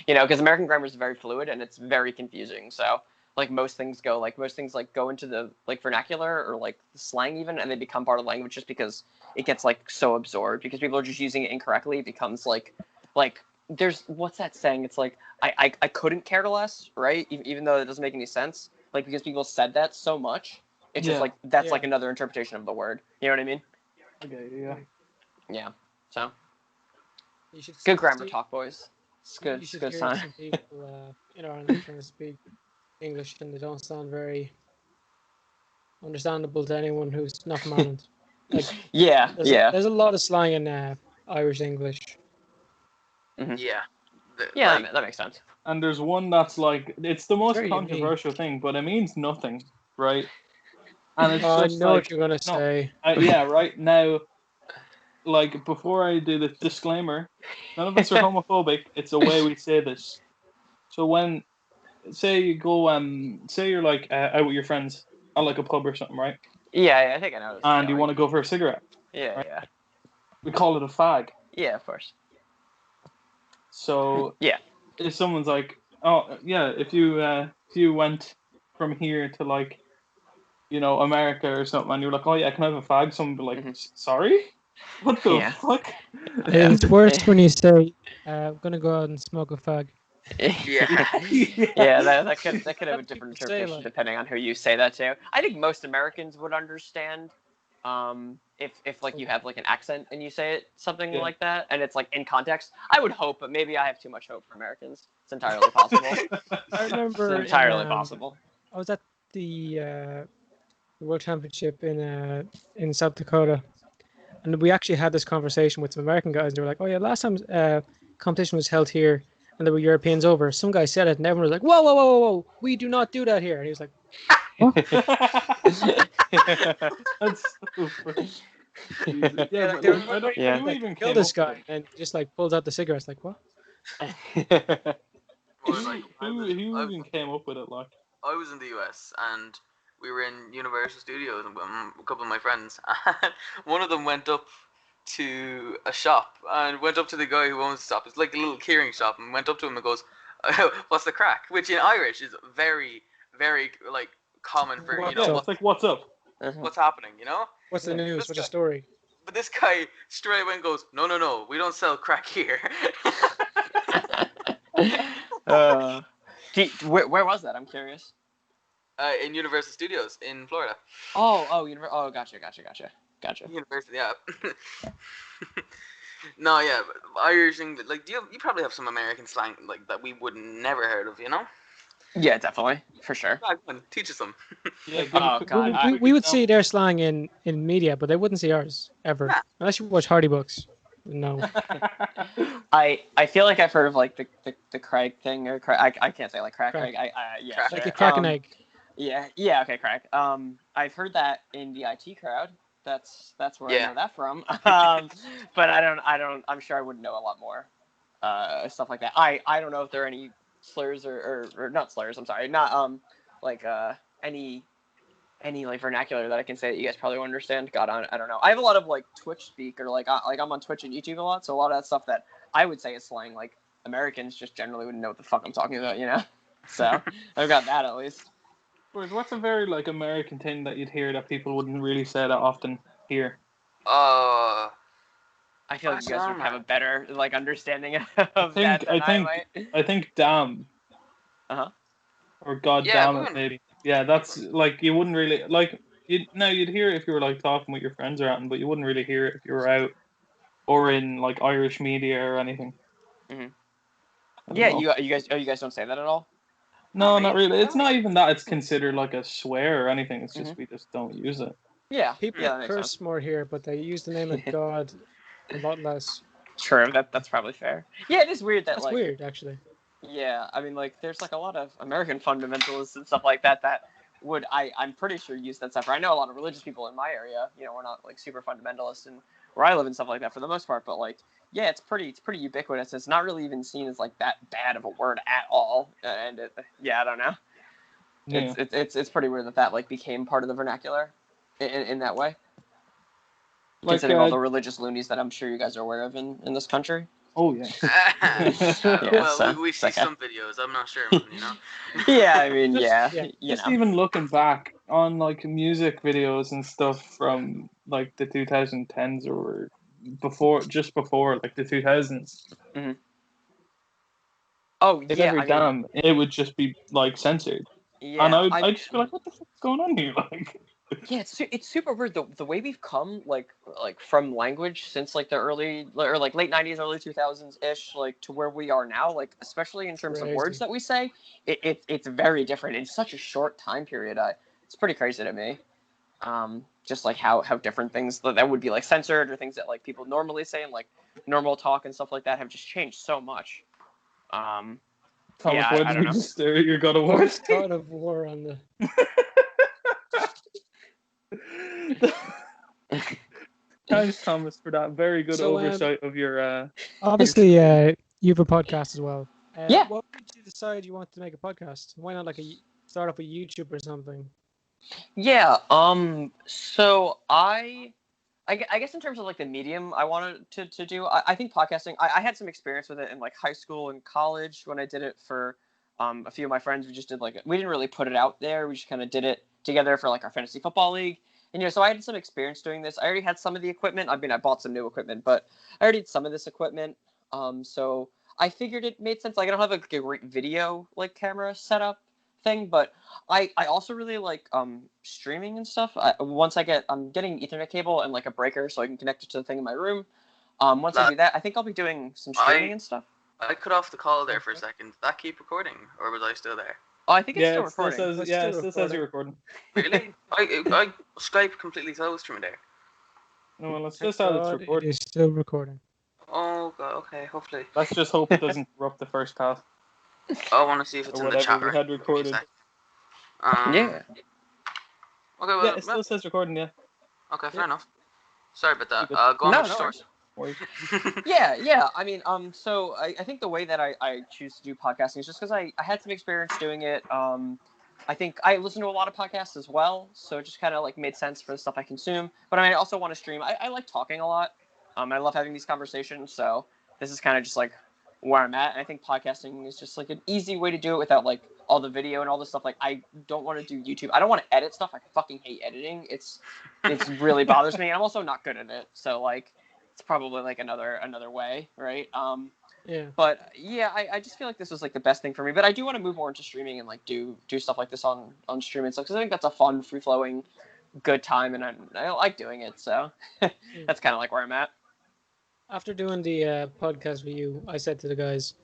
You know, because American grammar is very fluid and it's very confusing. So like most things go into the like vernacular or like slang even, and they become part of language just because it gets like so absorbed because people are just using it incorrectly. It becomes like there's what's that saying? It's like I couldn't care less, right? Even though it doesn't make any sense, like because people said that so much, it's just Yeah. like that's Yeah. like another interpretation of the word. You know what I mean? Okay, yeah. Yeah. So You should good grammar see- talk, boys. It's good. You It's should good hear sign. some people in Ireland trying to speak English, and they don't sound very understandable to anyone who's not from Ireland. Like, Yeah. there's a lot of slang in Irish English. Yeah. Yeah, Like, that makes sense. And there's one that's like, it's the most Very unique. controversial thing, but it means nothing, right? And it's I just know like, what you're gonna no. say. yeah, right now, like, before I do the disclaimer, none of us are homophobic. It's the way we say this. So when, say you go, say you're like out with your friends at like a pub or something, right? Yeah, I think I know. This And you want to go for a cigarette. Yeah, right? yeah, We call it a fag. yeah. Of course. So Yeah. if someone's like, oh yeah, if you went from here to like, you know, America or something, and you're like, oh yeah, can I have a fag? Someone would be like, sorry, what the Yeah. fuck? It's worse when you say, "I'm gonna go out and smoke a fag." Yeah. Yeah, that could have a That's different people say, interpretation like- depending on who you say that to. I think most Americans would understand if like you have like an accent and you say it something Yeah. like that and it's like in context. I would hope, but maybe I have too much hope for Americans. It's entirely possible. I remember It's entirely in, possible. I was at the World Championship in South Dakota, and we actually had this conversation with some American guys. And they were like, "Oh yeah, last time competition was held here, and there were Europeans over." Some guy said it, and everyone was like, "Whoa, whoa, whoa, whoa, whoa! We do not do that here." And he was like, That's so funny. Yeah, like, but they were I don't, Yeah. who even "Kill came this up guy," with and just like pulls out the cigarettes. Like, what? Well, like, who even came up with it? Like, I was in the US and we were in Universal Studios and a couple of my friends, and one of them went up to a shop and went up to the guy who owns the shop. It's like a little keyring shop, and went up to him and goes, "What's the crack?" Which in Irish is very, very like common for What's you know up? it's like, what's up? what's happening, you know. What's the Yeah. news? This What's the guy- story? But this guy straight away goes, "No, we don't sell crack here." Where was that? I'm curious. in Universal Studios in Florida. Gotcha. University, yeah. No, yeah, but Irish English. Like, you probably have some American slang like that we would never heard of, you know? Yeah, definitely, for sure. Yeah, come on, teach us some. Yeah, We would see their slang in media, but they wouldn't see ours ever. Nah. Unless you watch Hardy Books. No. I feel like I've heard of like the Craig thing or Craig. I can't say like crack. Crack. Craig. Yeah, Crack. Like sure. a crack an egg. Yeah, okay, Craig. I've heard that in the IT crowd. That's where I Yeah. know that from. But I'm sure I wouldn't know a lot more stuff like that. I don't know if there are any slurs or not slurs. I'm sorry, not like any like vernacular that I can say that you guys probably won't understand. God, I don't know. I have a lot of like Twitch speak or like I'm on Twitch and YouTube a lot, so a lot of that stuff that I would say is slang, like Americans just generally wouldn't know what the fuck I'm talking about, you know? So I've got that at least. What's a very like American thing that you'd hear that people wouldn't really say that often here? I feel like you guys Awesome. would have a better like understanding of that than I might. I think damn. Uh-huh. Or God Yeah, damn we it, wouldn't- maybe. Yeah, that's like you wouldn't really like. You'd hear it if you were like talking with your friends or anything, but you wouldn't really hear it if you were out or in like Irish media or anything. Mhm. I don't Yeah, know. you guys don't say that at all. No, Not not really. really. It's not even that it's considered like a swear or anything. It's just Mhm. we just don't use it. Yeah, People yeah, that makes curse sense. more here, but they use the name of God a lot less. True, that's probably fair. Yeah, it is weird that That's like weird, actually. yeah, I mean like there's like a lot of American fundamentalists and stuff like that would I'm pretty sure use that stuff. I know a lot of religious people in my area. You know, we're not like super fundamentalist and where I live and stuff like that for the most part, but like yeah, it's pretty ubiquitous. It's not really even seen as like that bad of a word at all. And I don't know. Yeah. It's pretty weird that like became part of the vernacular in that way. Like, Considering all the religious loonies that I'm sure you guys are aware of in this country. oh yeah. well, so- we see okay. some videos. I'm not sure, man, you know. Yeah, I mean, Just- yeah. you Just know. even looking back on like music videos and stuff from like the 2010s or just before like the 2000s. Oh If yeah, every I mean, damn, it would just be like censored, yeah. and I'd just be like, "What the fuck's going on here?" Like, Yeah, it's super weird the way we've come like from language since like the early or like late 90s early 2000s ish like to where we are now, like especially in terms of Crazy. words that we say, it's very different in such a short time period. It's pretty crazy to me. Just like how different things that would be like censored or things that like people normally say in like normal talk and stuff like that have just changed so much. Thomas, Yeah, why I did don't you know. just stare at your God of War? God of War on the. Thanks, Thomas, for that very good So, oversight of your. Obviously, you have a podcast as well. Yeah. What made you decide you wanted to make a podcast? Why not start up a YouTube or something? Yeah. So I guess in terms of like the medium I wanted to do, I think podcasting. I had some experience with it in like high school and college when I did it for a few of my friends. We just did we didn't really put it out there. We just kind of did it together for like our fantasy football league. And so I had some experience doing this. I already had some of the equipment. I mean, I bought some new equipment, but I already had some of this equipment. So I figured it made sense. Like I don't have a great video like camera setup thing, but I also really like streaming and stuff. I'm getting Ethernet cable and like a breaker so I can connect it to the thing in my room. Once I do that, I think I'll be doing some streaming and stuff. I cut off the call there for a second. Did that keep recording, or was I still there? Oh, I think it's Yeah, still it still recording. says It's yeah, it still still says you're recording. Really? I Skype completely closed from there. No, well, let's Thank just add it's God, recording. It is still recording. Oh god. Okay. Hopefully. Let's just hope it doesn't corrupt the first half I want to see if it's or in the chat. whatever we had recorded. Yeah. Okay. Well. Yeah, it still says recording. Yeah. Okay. Fair Yeah. enough. Sorry about that. Good. Go on No, with no your worries. Or- story. Yeah. I mean, so I think the way that I choose to do podcasting is just because I had some experience doing it. I think I listen to a lot of podcasts as well, so it just kind of like made sense for the stuff I consume. But I mean, I also want to stream. I like talking a lot. I love having these conversations, so this is kind of just like where I'm at. And I think podcasting is just like an easy way to do it without like all the video and all this stuff. Like I don't want to do YouTube. I don't want to edit stuff. I fucking hate editing. It's really bothers me. And I'm also not good at it. So like it's probably like another way, right? Yeah. But yeah, I just feel like this was like the best thing for me. But I do want to move more into streaming and like do stuff like this on stream and stuff because I think that's a fun, free flowing, good time, and I like doing it. So that's kind of like where I'm at. After doing the podcast with you, I said to the guys,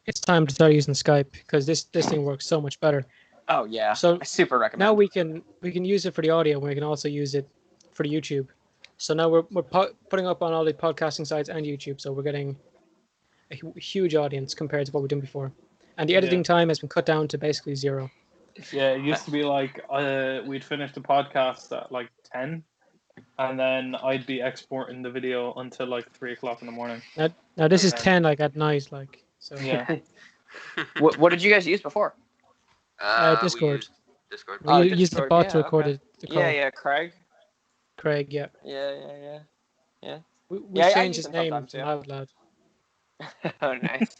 it's time to start using Skype because this thing works so much better. Oh yeah, So I super recommend. now we can use it for the audio. We can also use it for the YouTube. So now we're putting up on all the podcasting sites and YouTube. So we're getting a huge audience compared to what we're doing before, and the editing time has been cut down to basically 0. Yeah, it used to be like we'd finish the podcast at like 10, and then I'd be exporting the video until like 3 o'clock in the morning. Now this is Okay. 10 like at night, like so. Yeah. What did you guys use before? Discord. We use Discord. We Oh, used the Discord, bot yeah, to record okay. the call. Yeah, Craig. Craig, yeah. Yeah. We Yeah, I changed use his them name sometimes, from yeah. Loud Loud. Oh, nice.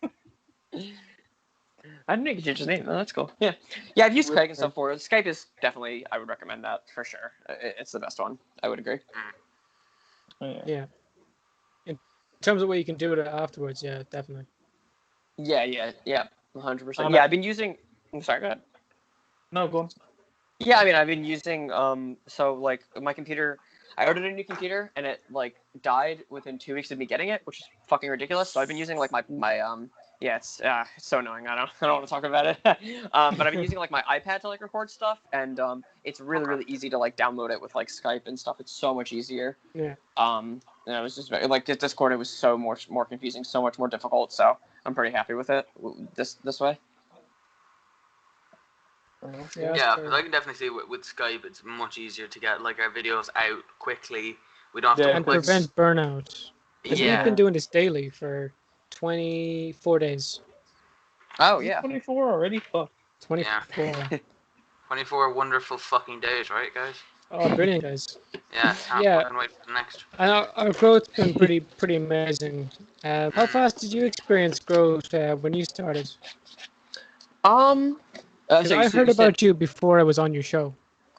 I didn't know you could change his name. Oh, that's cool. Yeah, I've used Craig and stuff for it. Skype is definitely, I would recommend that for sure. It's the best one. I would agree. Yeah. In terms of what you can do with it afterwards, yeah, definitely. Yeah, 100%. I'm Yeah, I've been using. I'm sorry, go ahead. No, go on. Yeah, I mean, I've been using. So like my computer, I ordered a new computer and it like died within 2 weeks of me getting it, which is fucking ridiculous. So I've been using like my yeah, it's so annoying. I don't want to talk about it. But I've been using like my iPad to like record stuff, and it's really easy to like download it with like Skype and stuff. It's so much easier. Yeah. And I was just like Discord. It was so much more confusing, so much more difficult. So I'm pretty happy with it this way. Yeah, Yeah, fair. but I can definitely see with Skype, it's much easier to get like our videos out quickly. We don't have Yeah. to And put. prevent burnout. Because Yeah. we've been doing this daily for 24 days. Oh Is it yeah. 24 already? Fuck. 24. 24 wonderful fucking days, right, guys? Oh, brilliant, guys. Yeah, can't Yeah. fucking wait for the next. And our growth's been pretty amazing. How fast did you experience growth when you started? So Because I heard you said- about you before I was on your show.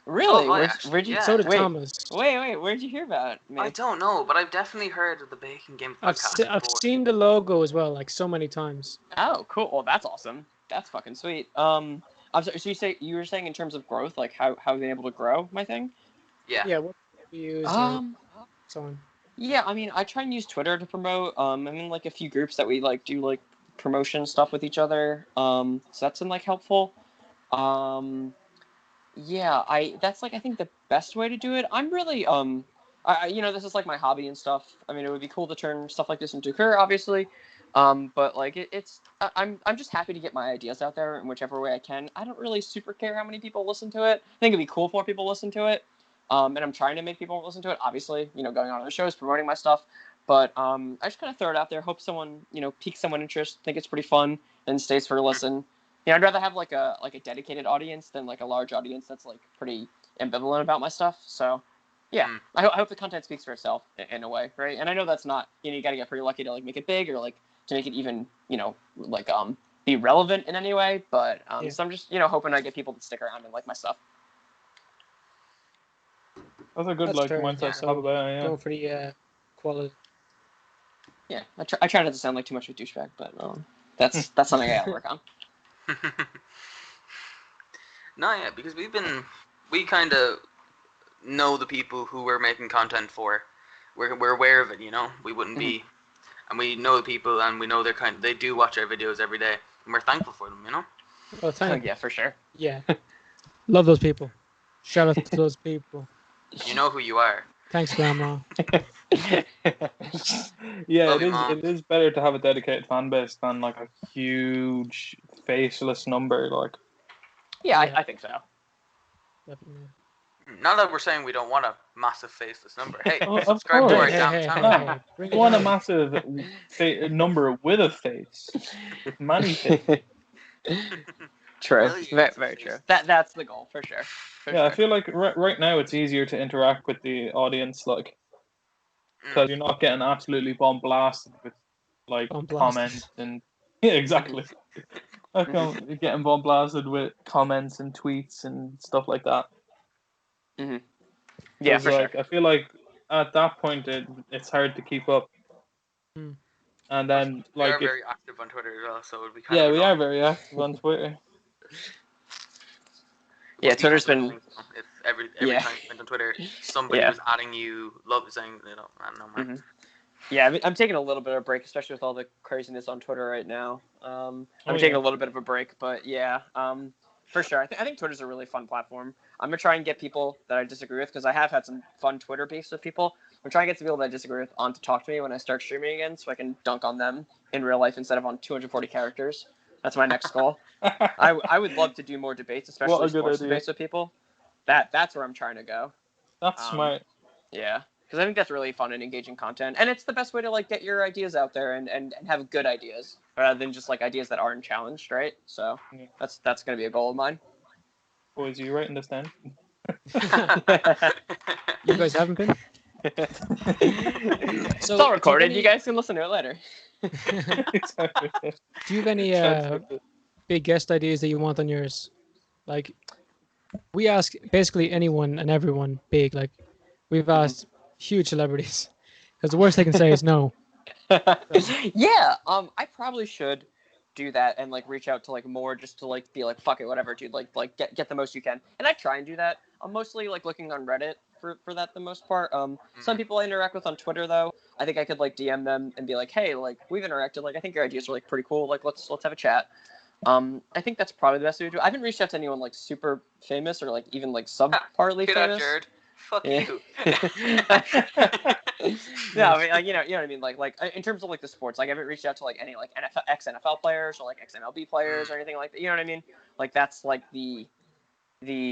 Really? Oh, right, Where'd you? yeah. So did wait, Thomas. Wait. Where'd you hear about me? I don't know, but I've definitely heard of the Bacon Game podcast I've before. seen the logo as well, like so many times. Oh, cool. Well, that's awesome. That's fucking sweet. I'm sorry. So you were saying in terms of growth, like how I've been able to grow my thing? Yeah. Yeah, what do you use? So on. Yeah. I mean, I try and use Twitter to promote. I'm in like a few groups that we like do like promotion stuff with each other. So that's been like helpful. Yeah. That's like I think the best way to do it. I'm really this is like my hobby and stuff. I mean, it would be cool to turn stuff like this into a career, obviously. But like I'm just happy to get my ideas out there in whichever way I can. I don't really super care how many people listen to it. I think it'd be cool if more people listen to it. And I'm trying to make people listen to it. Obviously, going on other shows, promoting my stuff. But I just kind of throw it out there. Hope someone piques someone's interest. Think it's pretty fun, and stays for a listen. I'd rather have like a dedicated audience than like a large audience that's like pretty ambivalent about my stuff. So. Yeah, I hope the content speaks for itself in a way, right? And I know that's not, you got to get pretty lucky to like make it big or like to make it even, like be relevant in any way. But so I'm just, hoping I get people to stick around and like my stuff. That's a good That's like fair, mindset yeah. to have about it, yeah. Going for the quality. Yeah, I try not to sound like too much of a douchebag, but that's something I gotta work on. No, yeah, because we kind of know the people who we're making content for. We're aware of it, We wouldn't be, and we know the people, and we know they do watch our videos every day, and we're thankful for them, Oh, thank you. Yeah, for sure. Yeah. Love those people. Shout out to those people. You know who you are. Thanks, Grandma. Yeah, Love you, Mom. it is better to have a dedicated fan base than like a huge faceless number. Like, Yeah, Yeah. I think so. Definitely. Not that we're saying we don't want a massive faceless number. Hey, Oh, of subscribe to our course. damn channel. Bring I it want a on. massive number with a face, with many faces. True. Millions Very, of very faces. true. That's the goal for sure. Yeah, I feel like right now it's easier to interact with the audience, like, because you're not getting absolutely bomb blasted with like Bomb blasted. comments and yeah, exactly. You're getting bomb blasted with comments and tweets and stuff like that. Yeah, 'Cause, for like, sure. I feel like at that point it's hard to keep up. Hmm. And then We are like very active on Twitter as well, so it would be kind yeah, of we are very active on Twitter. Yeah, would be Twitter's kind of been- annoying if every Yeah. time you went on Twitter, somebody Yeah. was adding you, saying, man, no man. Mhm. Yeah, I'm taking a little bit of a break, especially with all the craziness on Twitter right now. I'm taking a little bit of a break, but yeah, for sure. I think Twitter's a really fun platform. I'm gonna try and get people that I disagree with, because I have had some fun Twitter beefs with people. I'm trying to get some people that I disagree with on to talk to me when I start streaming again, so I can dunk on them in real life instead of on 240 characters. That's my next goal. I would love to do more debates, What especially a good sports idea. debates with people. That's where I'm trying to go. That's smart. Yeah, because I think that's really fun and engaging content, and it's the best way to like get your ideas out there and have good ideas rather than just like ideas that aren't challenged, right? So Yeah. that's gonna be a goal of mine. Boys, are you writing this down? You guys haven't been? It's So, all do you recorded. any- You guys can listen to it later. Exactly. Do you have any big guest ideas that you want on yours? Like, we ask basically anyone and everyone big. Like, we've asked huge celebrities, because the worst they can say is no. Yeah, I probably should do that and like reach out to like more, just to like be like, fuck it, whatever, dude. Like get the most you can, and I try and do that. I'm mostly like looking on Reddit for that the most part. Some people I interact with on Twitter though, I think I could like DM them and be like, hey, like we've interacted, like I think your ideas are like pretty cool, like let's have a chat. I think that's probably the best way to do it. I haven't reached out to anyone like super famous or like even like subpartly Hear that, famous. Jared? Fuck Yeah. you. No, I mean, like, you know what I mean. Like in terms of like the sports, like I haven't reached out to like any like ex NFL players or like ex MLB players or anything like that. You know what I mean? Like that's like the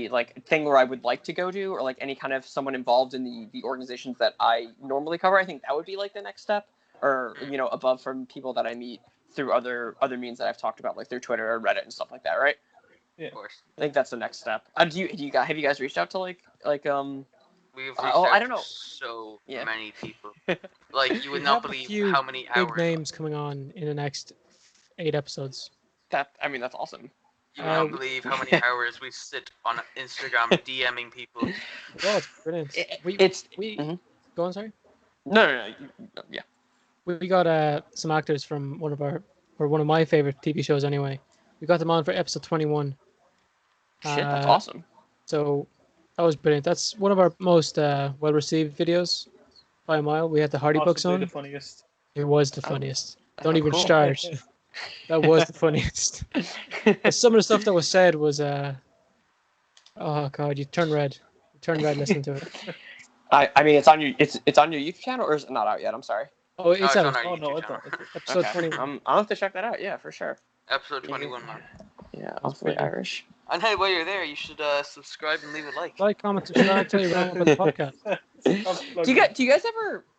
like thing where I would like to go to, or like any kind of someone involved in the organizations that I normally cover. I think that would be like the next step, or above from people that I meet through other means that I've talked about, like through Twitter or Reddit and stuff like that, right? Of course. I think that's the next step. Do you guys have you guys reached out to like We've reached I out don't know. to so Yeah. many people. Like, you would We not have a believe few how many big hours. names coming on in the next 8 episodes. that's awesome. You would not Uh, believe how many hours we sit on Instagram DMing people. Oh, it's brilliant. We Mhm. go on, sorry. No. Yeah. We got some actors from one of my favorite TV shows anyway. We got them on for episode 21. Shit, that's Uh, awesome. So that was brilliant. That's one of our most well received videos by a mile. We had the Hardy Books Possibly on. the funniest. It was the Oh, funniest. that's Don't so even cool. start. That was the funniest. Some of the stuff that was said was oh god, you turn red. You turn red listening to it. I mean, it's on your YouTube channel, or is it not out yet? I'm sorry. Oh, it's on out. our Oh no, YouTube it's channel. not. Episode Okay. 21. I'll have to check that out. Yeah, for sure. Episode 21, man. Yeah, hopefully brilliant. Irish. And hey, while you're there, you should subscribe and leave a like. Like, comment, subscribe, tell your friends about the podcast. Do you guys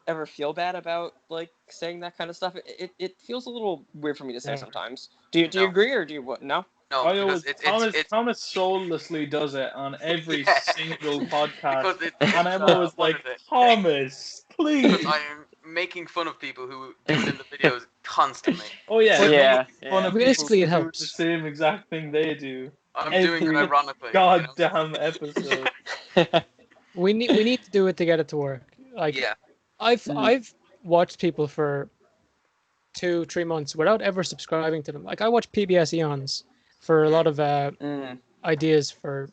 ever feel bad about like saying that kind of stuff? It feels a little weird for me to say Yeah. sometimes. Do you No. agree, or do you what? No. No, I because always it's Thomas soullessly does it on every Yeah. single podcast, because and I'm always one like, of the- Thomas, please. because I'm making fun of people who do it in the videos constantly. Oh yeah, Yeah, One of Realistically, people it who do helps. the same exact thing they do. I'm doing it Every ironically. Goddamn episode. We need to do it to get it to work. Like, Yeah. I've watched people for 2-3 months without ever subscribing to them. Like, I watch PBS Eons for a lot of Mm. ideas for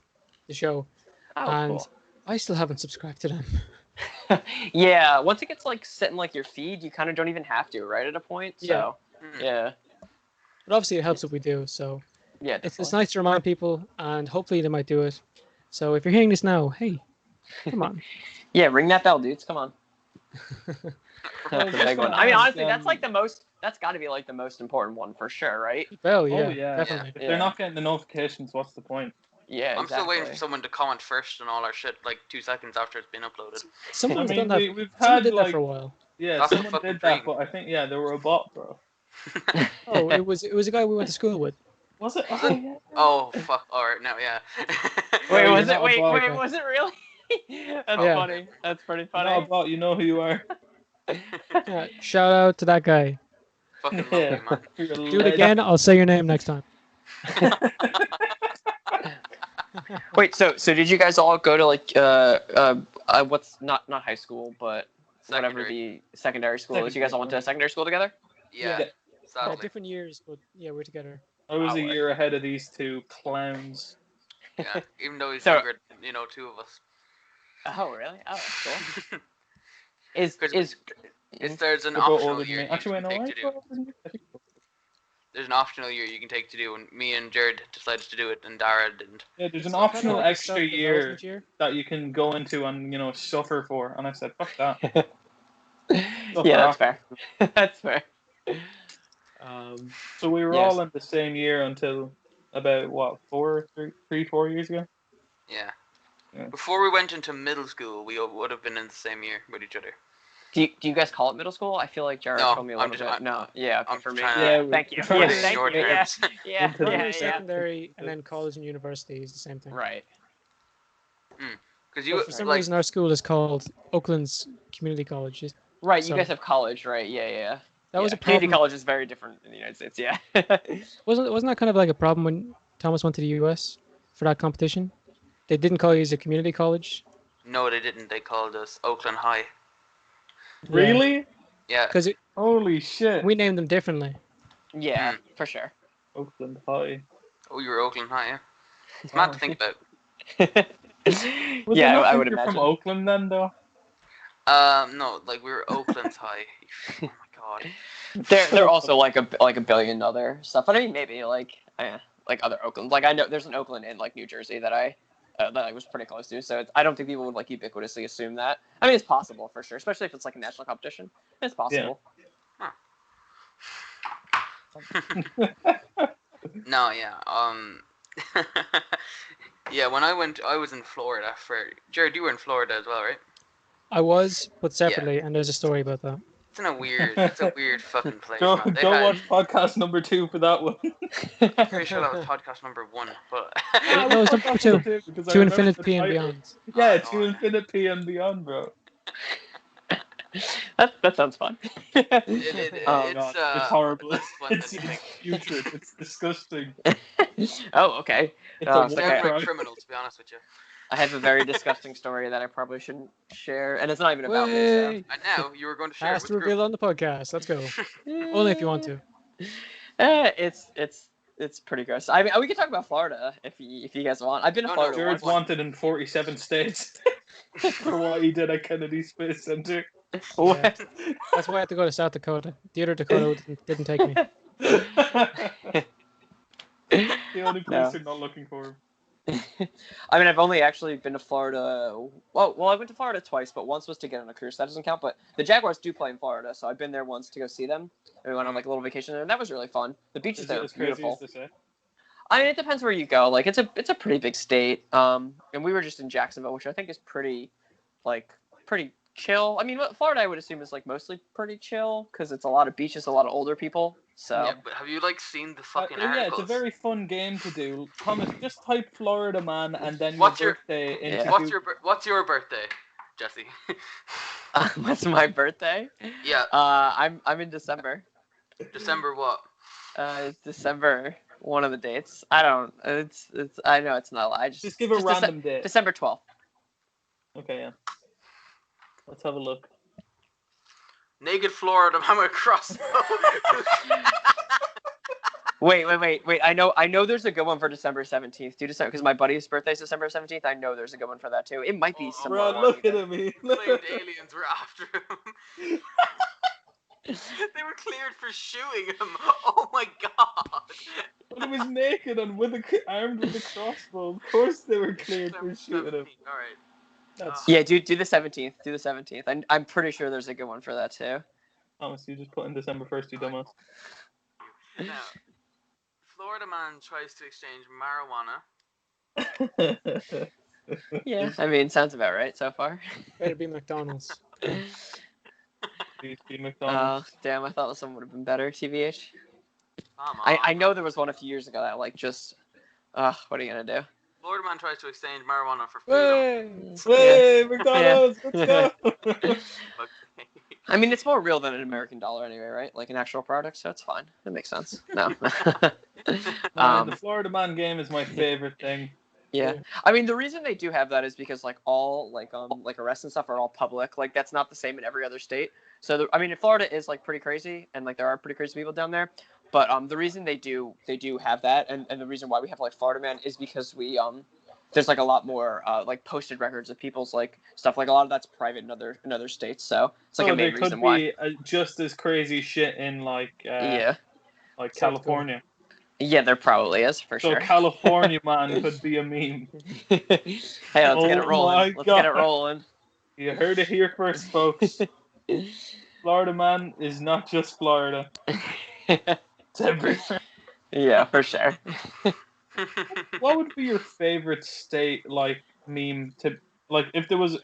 the show, Oh, and cool. I still haven't subscribed to them. Yeah, once it gets like set in like your feed, you kind of don't even have to, right? At a point. So Hmm. yeah, But obviously, it helps if we do. So yeah. it's definitely. nice to remind people, and hopefully they might do it. So if you're hearing this now, hey, come on. Yeah, ring that bell, dudes. Come on. Well, That's a just big one. to I mean, ask, honestly, that's like the most. That's got to be like the most important one for sure, right? Well, yeah, Oh yeah, definitely. If Yeah. they're not getting the notifications, what's the point? Yeah, I'm still waiting exactly. for someone to comment first and all our shit, like 2 seconds after it's been uploaded. Someone's I mean, done that. we've Someone had did that like for a while. yeah, That's a someone fucking did that, dream. but I think they were a bot, bro. Oh, it was a guy we went to school with. Was it? Was Oh, it? yeah. Oh fuck! All right, now yeah. Wait, you're was not it? a Wait, bot, okay. was it really? That's Yeah. funny. That's pretty Not funny. a bot, you know who you are. Yeah, shout out to that guy. Fucking love Yeah. you, man. You're a Do it legend. again. I'll say your name next time. Wait, so did you guys all go to like what's not high school, but whatever Secondary. the secondary school is? You guys all went to secondary school together? Yeah, Yeah, sadly. different years, but yeah, we're together. I was a Wow. year ahead of these two clowns. Yeah, even though he's So- younger than, two of us. Oh, really? Oh, that's cool. Is 'Cause is There's an They're both optional older than year me. you Actually, can no, take I to do. thought it was me. I think so. There's an optional year you can take to do, and me and Jared decided to do it, and Dara didn't. Yeah, there's an So kinda optional like a extra year self-development year. that you can go into and suffer for, and I said, fuck that. yeah, that's fair. That's fair. So we were Yes. all in the same year until about what 4 years ago. Yeah. Yeah. Before we went into middle school, we would have been in the same year with each other. Do you guys call it middle school? I feel like Jared No, told me a I'm little just- bit. No, yeah, okay, I'm for me. trying to- Yeah, Yeah, thank we're you. trying Yeah, to thank short you. Yeah, terms. yeah, Into yeah, Primary, yeah. secondary, and then college and university is the same thing. Right. Because But for some reason, our school is called Oakland's Community College. Right, you So- guys have college, right? Yeah. That was Yeah, a community problem. college is very different in the United States. Yeah. Wasn't that kind of like a problem when Thomas went to the US for that competition? They didn't call you as a community college. no, they didn't. They called us Oakland High. Really? Yeah. Because Holy shit! we named them differently. Yeah, for sure. Oakland High. Oh, you were Oakland High, yeah. It's mad to think about. Was yeah, it not I that would you're imagine. from Oakland then, though. No, like we were Oakland's High. Oh my god. They're also like a billion other stuff, but I mean maybe like other Oakland. Like I know there's an Oakland in like New Jersey that I was pretty close to, so I don't think people would like ubiquitously assume that. I mean it's possible for sure, especially if it's like a national competition. It's possible. No, yeah. Yeah, when I was in Florida for Jared. You were in Florida as well, right? I was, but separately, and there's a story about that. It's a weird fucking place, Go man. watch podcast number 2 for that one. I'm pretty sure that was podcast number 1, but No, it's number 2. Because I To remember Infinity the P and title. Beyond. Yeah, Oh, to God. Infinity and Beyond, bro. that sounds fun. Oh it's god, it's horrible. less fun It's than you think. putrid. It's disgusting. Oh, okay. It's Oh, a it's war okay. Downright crime. criminal, to be honest with you. I have a very disgusting story that I probably shouldn't share, and it's not even about me. So. Way! And now you were going to share it Has with to the group. reveal on the podcast. Let's go. Only if you want to. It's pretty gross. I mean, we can talk about Florida if you guys want. I've been to No, Florida Jared's once. wanted in 47 states for what he did at Kennedy Space Center. Yeah. That's why I had to go to South Dakota. The other Dakota didn't take me. The only place No. they're not looking for him. I mean, I've only actually been to Florida. Well, I went to Florida twice, but once was to get on a cruise. That doesn't count. But the Jaguars do play in Florida, so I've been there once to go see them. And we went on like a little vacation there, and that was really fun. The beaches Is there it are as crazy beautiful. as they say? I mean, it depends where you go. Like, it's a pretty big state. And we were just in Jacksonville, which I think is pretty chill. I mean, Florida I would assume is like mostly pretty chill because it's a lot of beaches, a lot of older people. So Yeah, but have you seen the fucking Yeah, articles? it's a very fun game to do. Thomas, just type Florida man and then What's your your- birthday into Yeah. What's your birthday, Jesse? what's my birthday? Yeah, I'm in December. December what? It's December. One of the dates. I don't. It's. I know it's not a lie. Just give a random date. December 12th. Okay, yeah. Let's have a look. Naked Florida Mama crossbow. Wait. I know there's a good one for December 17th. Because my buddy's birthday is December 17th. I know there's a good one for that too. It might be Oh, somewhere. Bro, look at him. Claimed aliens were after him. They were cleared for shooting him. Oh my god. But he was naked and armed with a crossbow. Of course they were cleared for shooting him. All right. That's Yeah, do the 17th. Do the 17th. I'm pretty sure there's a good one for that too. Thomas, you just put in December 1st, you dumbass. Now, Florida man tries to exchange marijuana. Yeah, I mean, sounds about right so far. Better be McDonald's. Please be McDonald's. Oh, damn! I thought this one would have been better. TVH. Come I on. know there was one a few years ago that like just. What are you gonna do? Florida man tries to exchange marijuana for freedom. Way! Hey, McDonald's, let's go! Okay. I mean, it's more real than an American dollar anyway, right? Like an actual product, so it's fine. It makes sense. No. Man, the Florida man game is my favorite thing. Yeah. I mean, the reason they do have that is because like all like arrests and stuff are all public. Like that's not the same in every other state. So I mean, Florida is like pretty crazy, and like there are pretty crazy people down there. But the reason they do have that, and the reason why we have like Florida Man is because we there's like a lot more like posted records of people's like stuff. Like a lot of that's private in other states, so it's like So a main there reason could why. be just as crazy shit in like Yeah, like Sounds good. California. yeah, there probably is for So sure. California Man could be a meme. Hey, let's get Oh it rolling. my Let's get it God. rolling. You heard it here first, folks. Florida Man is not just Florida. It's everywhere. Yeah, for sure. What would be your favorite state like meme to like if there was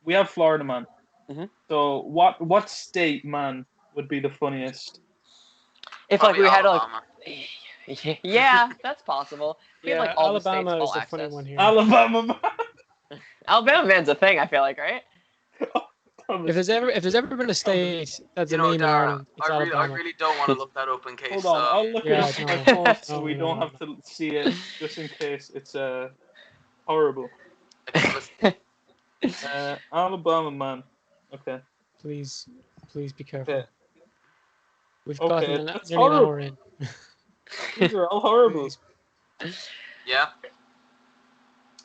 we have Florida Man. Mhm. So what state man would be the funniest? If like Probably we had like, Alabama. yeah, that's possible. If we had Yeah, like all Alabama the states, is all the access. funny one here. Alabama Man. Alabama Man's a thing. I feel like, right? If there's ever been a state that's You a know, meme in Dara, Ireland, it's I Alabama. really don't want to look that up in case. Hold on, I'll look Yeah, it up on no, my phone so no, we no, don't no, have to see it just in case it's horrible. Alabama Man. Okay. please be careful. Okay. We've Okay, gotten that's nearly an horrible. hour in. These are all horrible. Please. Yeah.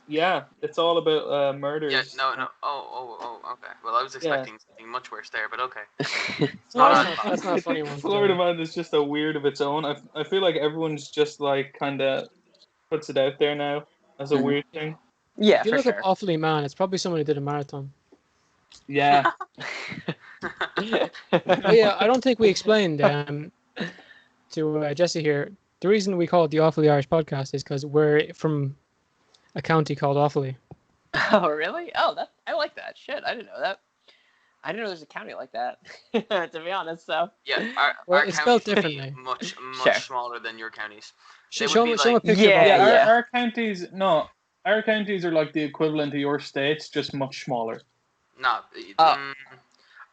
Yeah, it's all about murders. Yeah. No. Oh. Okay. Well, I was expecting something much worse there, but okay. It's No, not that's as not- bad. that's not a I funny think one. Florida Joey. Man is just a weird of its own. I feel like everyone's just like kind of puts it out there now as a Mhm. weird thing. Yeah, If you for look sure. up Awfully Man, it's probably someone who did a marathon. Yeah. Oh yeah, I don't think we explained to Jesse here. The reason we call it the Awfully Irish Podcast is because we're from a county called Awfully. Oh, really? Oh, I like that. Shit, I didn't know that. I didn't know there's a county like that. To be honest, so. Yeah. Well, Our it's counties spelled would be differently. much Sure. smaller than your counties. Sh- They would show be me a like- picture Yeah, of Yeah, Awfully. yeah. our counties our counties are like the equivalent to your states, just much smaller. No. Oh.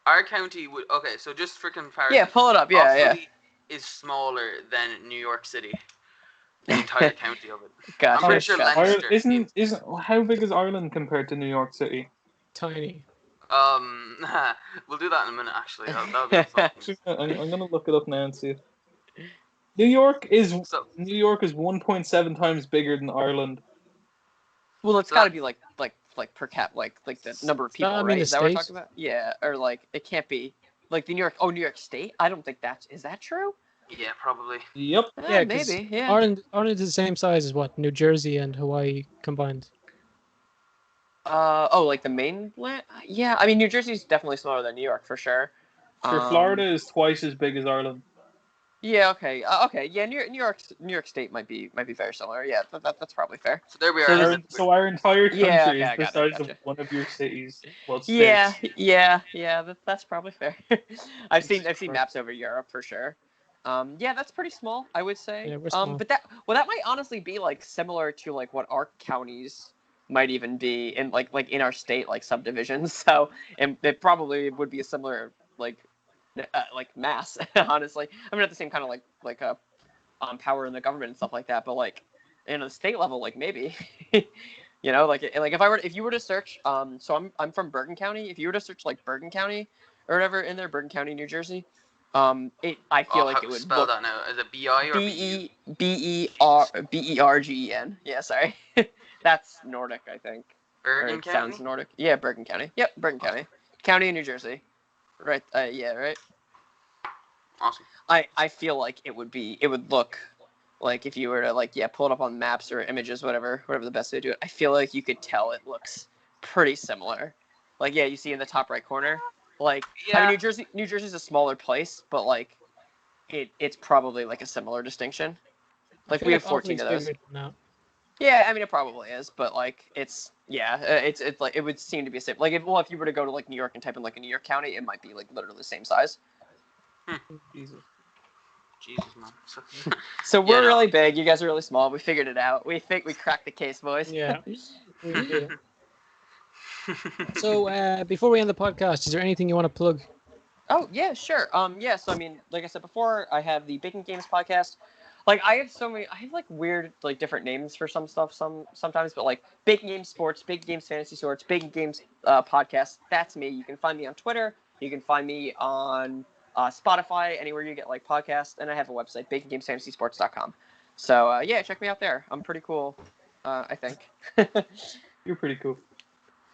Our county would. Okay, so just for comparison. Yeah, pull it up. Yeah, yeah. Offaly is smaller than New York City. The entire county of it. Gotcha. I'm pretty sure gotcha. Leinster Isn't how big is Ireland compared to New York City? Tiny. We'll do that in a minute. Actually, that'll be fun. Actually, I'm gonna look it up now and see. New York is So 1.7 times bigger than Ireland. Well, it's So got to that- be like per cap, like the number of people, I mean right? the Is that what we're states? talking about? Yeah, or like it can't be like the New York State. I don't think is that true? yeah, probably. Yep. Yeah, 'cause maybe. Yeah. Ireland is the same size as what New Jersey and Hawaii combined. Like the mainland? Yeah, I mean New Jersey's definitely smaller than New York for sure. Florida is twice as big as Ireland. Yeah. Okay. Okay. Yeah. New York State might be very similar. Yeah. That's probably fair. So there we So are. there's- So our entire country Yeah, okay, I is got the it, size of gotcha. one of your cities. Well, states. Yeah. That's probably fair. I've seen Christ. maps over Europe for sure. Yeah, that's pretty small, I would say. Yeah, we're small. But that might honestly be like similar to like what our counties might even be in like in our state like subdivisions. So and it probably would be a similar like mass. Honestly, I mean at the same kind of like power in the government and stuff like that. But like in a state level, like maybe. You know, like if you were to search, so I'm from Bergen County. If you were to search like Bergen County or whatever in there, Bergen County, New Jersey, I feel like it would spell look that now. Is it B-I or Bergen. Yeah, sorry, that's Nordic, I think. Or Bergen it County? sounds Nordic. Yeah, Bergen County. Yep, Bergen County, county in New Jersey. Right. Yeah. Right. Awesome. I feel like it would look like if you were to pull it up on maps or images, whatever the best way to do it. I feel like you could tell it looks pretty similar. Like you see in the top right corner. Like I mean, New Jersey's a smaller place, but like it's probably like a similar distinction. Like we have 14 of those. now. Yeah, I mean it probably is, but like it's like it would seem to be a same. Like if you were to go to like New York and type in like a New York County, it might be like literally the same size. Jesus. Jesus, man. So Yeah, we're no. really big. You guys are really small. We figured it out. We think we cracked the case, boys. Yeah. We did it. So before we end the podcast, is there anything you want to plug? Oh yeah, sure. Yeah. So I mean, like I said before, I have the Baking Games podcast. Like I have like weird like different names for some stuff sometimes, but like Baking Games Sports, Baking Games Fantasy Sports, Baking Games podcast. That's me. You can find me on Twitter You can find me on Spotify, anywhere you get like podcasts, and I have a website, BaconGamesFantasySports.com. So yeah, check me out there. I'm pretty cool, I think. You're pretty cool.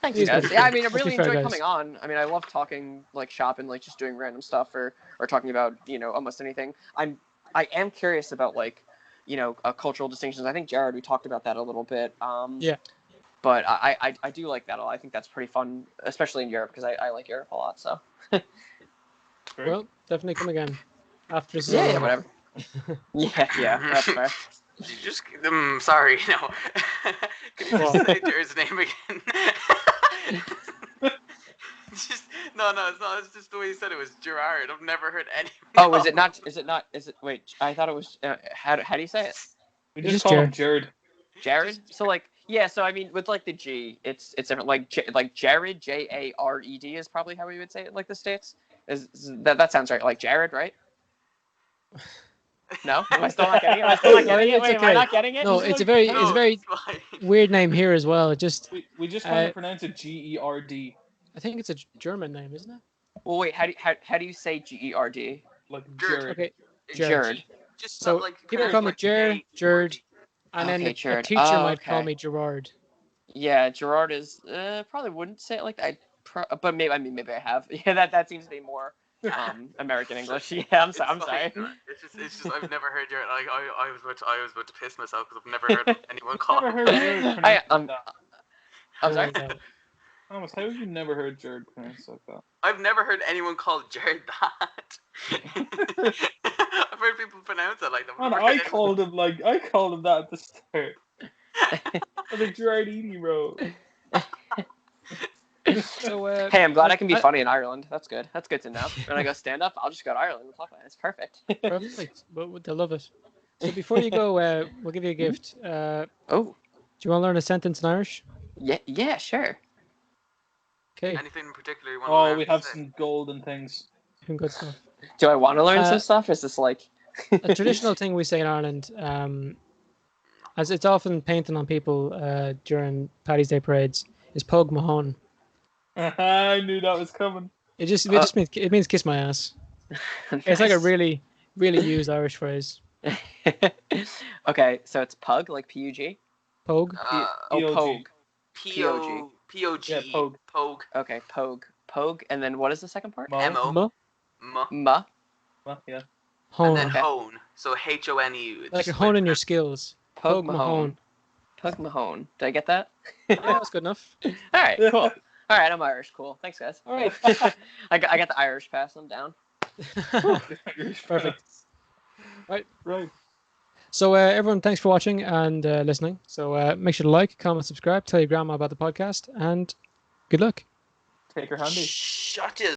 Thanks, He's guys. pretty Yeah, I cool. mean, I Let's be really fair, enjoy guys. coming on. I mean, I love talking like shop and like just doing random stuff or talking about almost anything. I am curious about like cultural distinctions. I think Jared, we talked about that a little bit. Yeah. But I do like that a lot. I think that's pretty fun, especially in Europe because I like Europe a lot. So Great. Well, definitely come again after this is yeah, all yeah, over. whatever. yeah, that's fair. You just, sorry, no. Can you just say Jared's name again? Just, no, it's not. It's just the way you said it was Gerard. I've never heard anyone. Oh, is it not? Is it not? Is it? Wait, I thought it was. How do you say it? We Just just call him Jared. Jared. So like, yeah. So I mean, with like the G, it's different. Like Jared, Jared is probably how we would say it, like the States. Is that sounds right? Like Jared, right? No, am I still not getting it? Am I still not getting it? It's Wait, am I okay. not getting it? No, it's a very fine. weird name here as well. It just We just kind of pronounce it Gerd, I think it's a German name, isn't it? Well, wait. How do you say Gerd? like Jared. Jared. Okay. Jared. Just So like people call me Jared, and then Okay, a Jared. teacher Oh, might call okay. me Gerard. Yeah, Gerard is probably wouldn't say it like that. But maybe I have. Yeah, that seems to be more American English. Yeah, I'm sorry. It's just I've never heard Jared. Like I was about to piss myself because I've never heard anyone call. Never heard Jared pronounced I'm like that. I'm sorry. Oh, no. Thomas, how have you never heard Jared pronounced like that? I've never heard anyone call Jared that. I've heard people pronounce it like that. Man, I called him that at the start. I was like Gerard Eady, bro. So Hey, I'm glad I can be funny in Ireland. That's good. That's good to know. When I go stand up, I'll just go to Ireland and talk about it. It's perfect. perfect, but they'll love it. So before you go, we'll give you a gift. Do Oh, you want to learn a sentence in Irish? yeah, sure. Okay, Anything in particular you want to Oh, learn we to have say? some golden things. some good stuff. Do I want to learn Uh, some stuff? Or is this like A traditional thing we say in Ireland, as it's often painted on people during Paddy's Day parades, is Pog Mahone. I knew that was coming. It just means kiss my ass. It's like a really used Irish phrase. Okay, so it's pug, like P-U-G? Pogue. Uh, Pogue. P-O-G. Yeah, Pogue. Pogue. Okay, pogue, and then what is the second part? Mo. M-O. Mo. M. Ma. Well, yeah. And Hone. then Okay. hone. So H-O-N-E. Like you're honing your skills. Pug Pogue Mahone. Pug Mahone. Did I get that? Yeah, that's good enough. All right, cool. All right, I'm Irish. Cool. Thanks, guys. All right. I got the Irish pass. I'm down. Perfect. Right. So everyone, thanks for watching and listening. So make sure to like, comment, subscribe, tell your grandma about the podcast, and good luck. Take her handy. Shut it.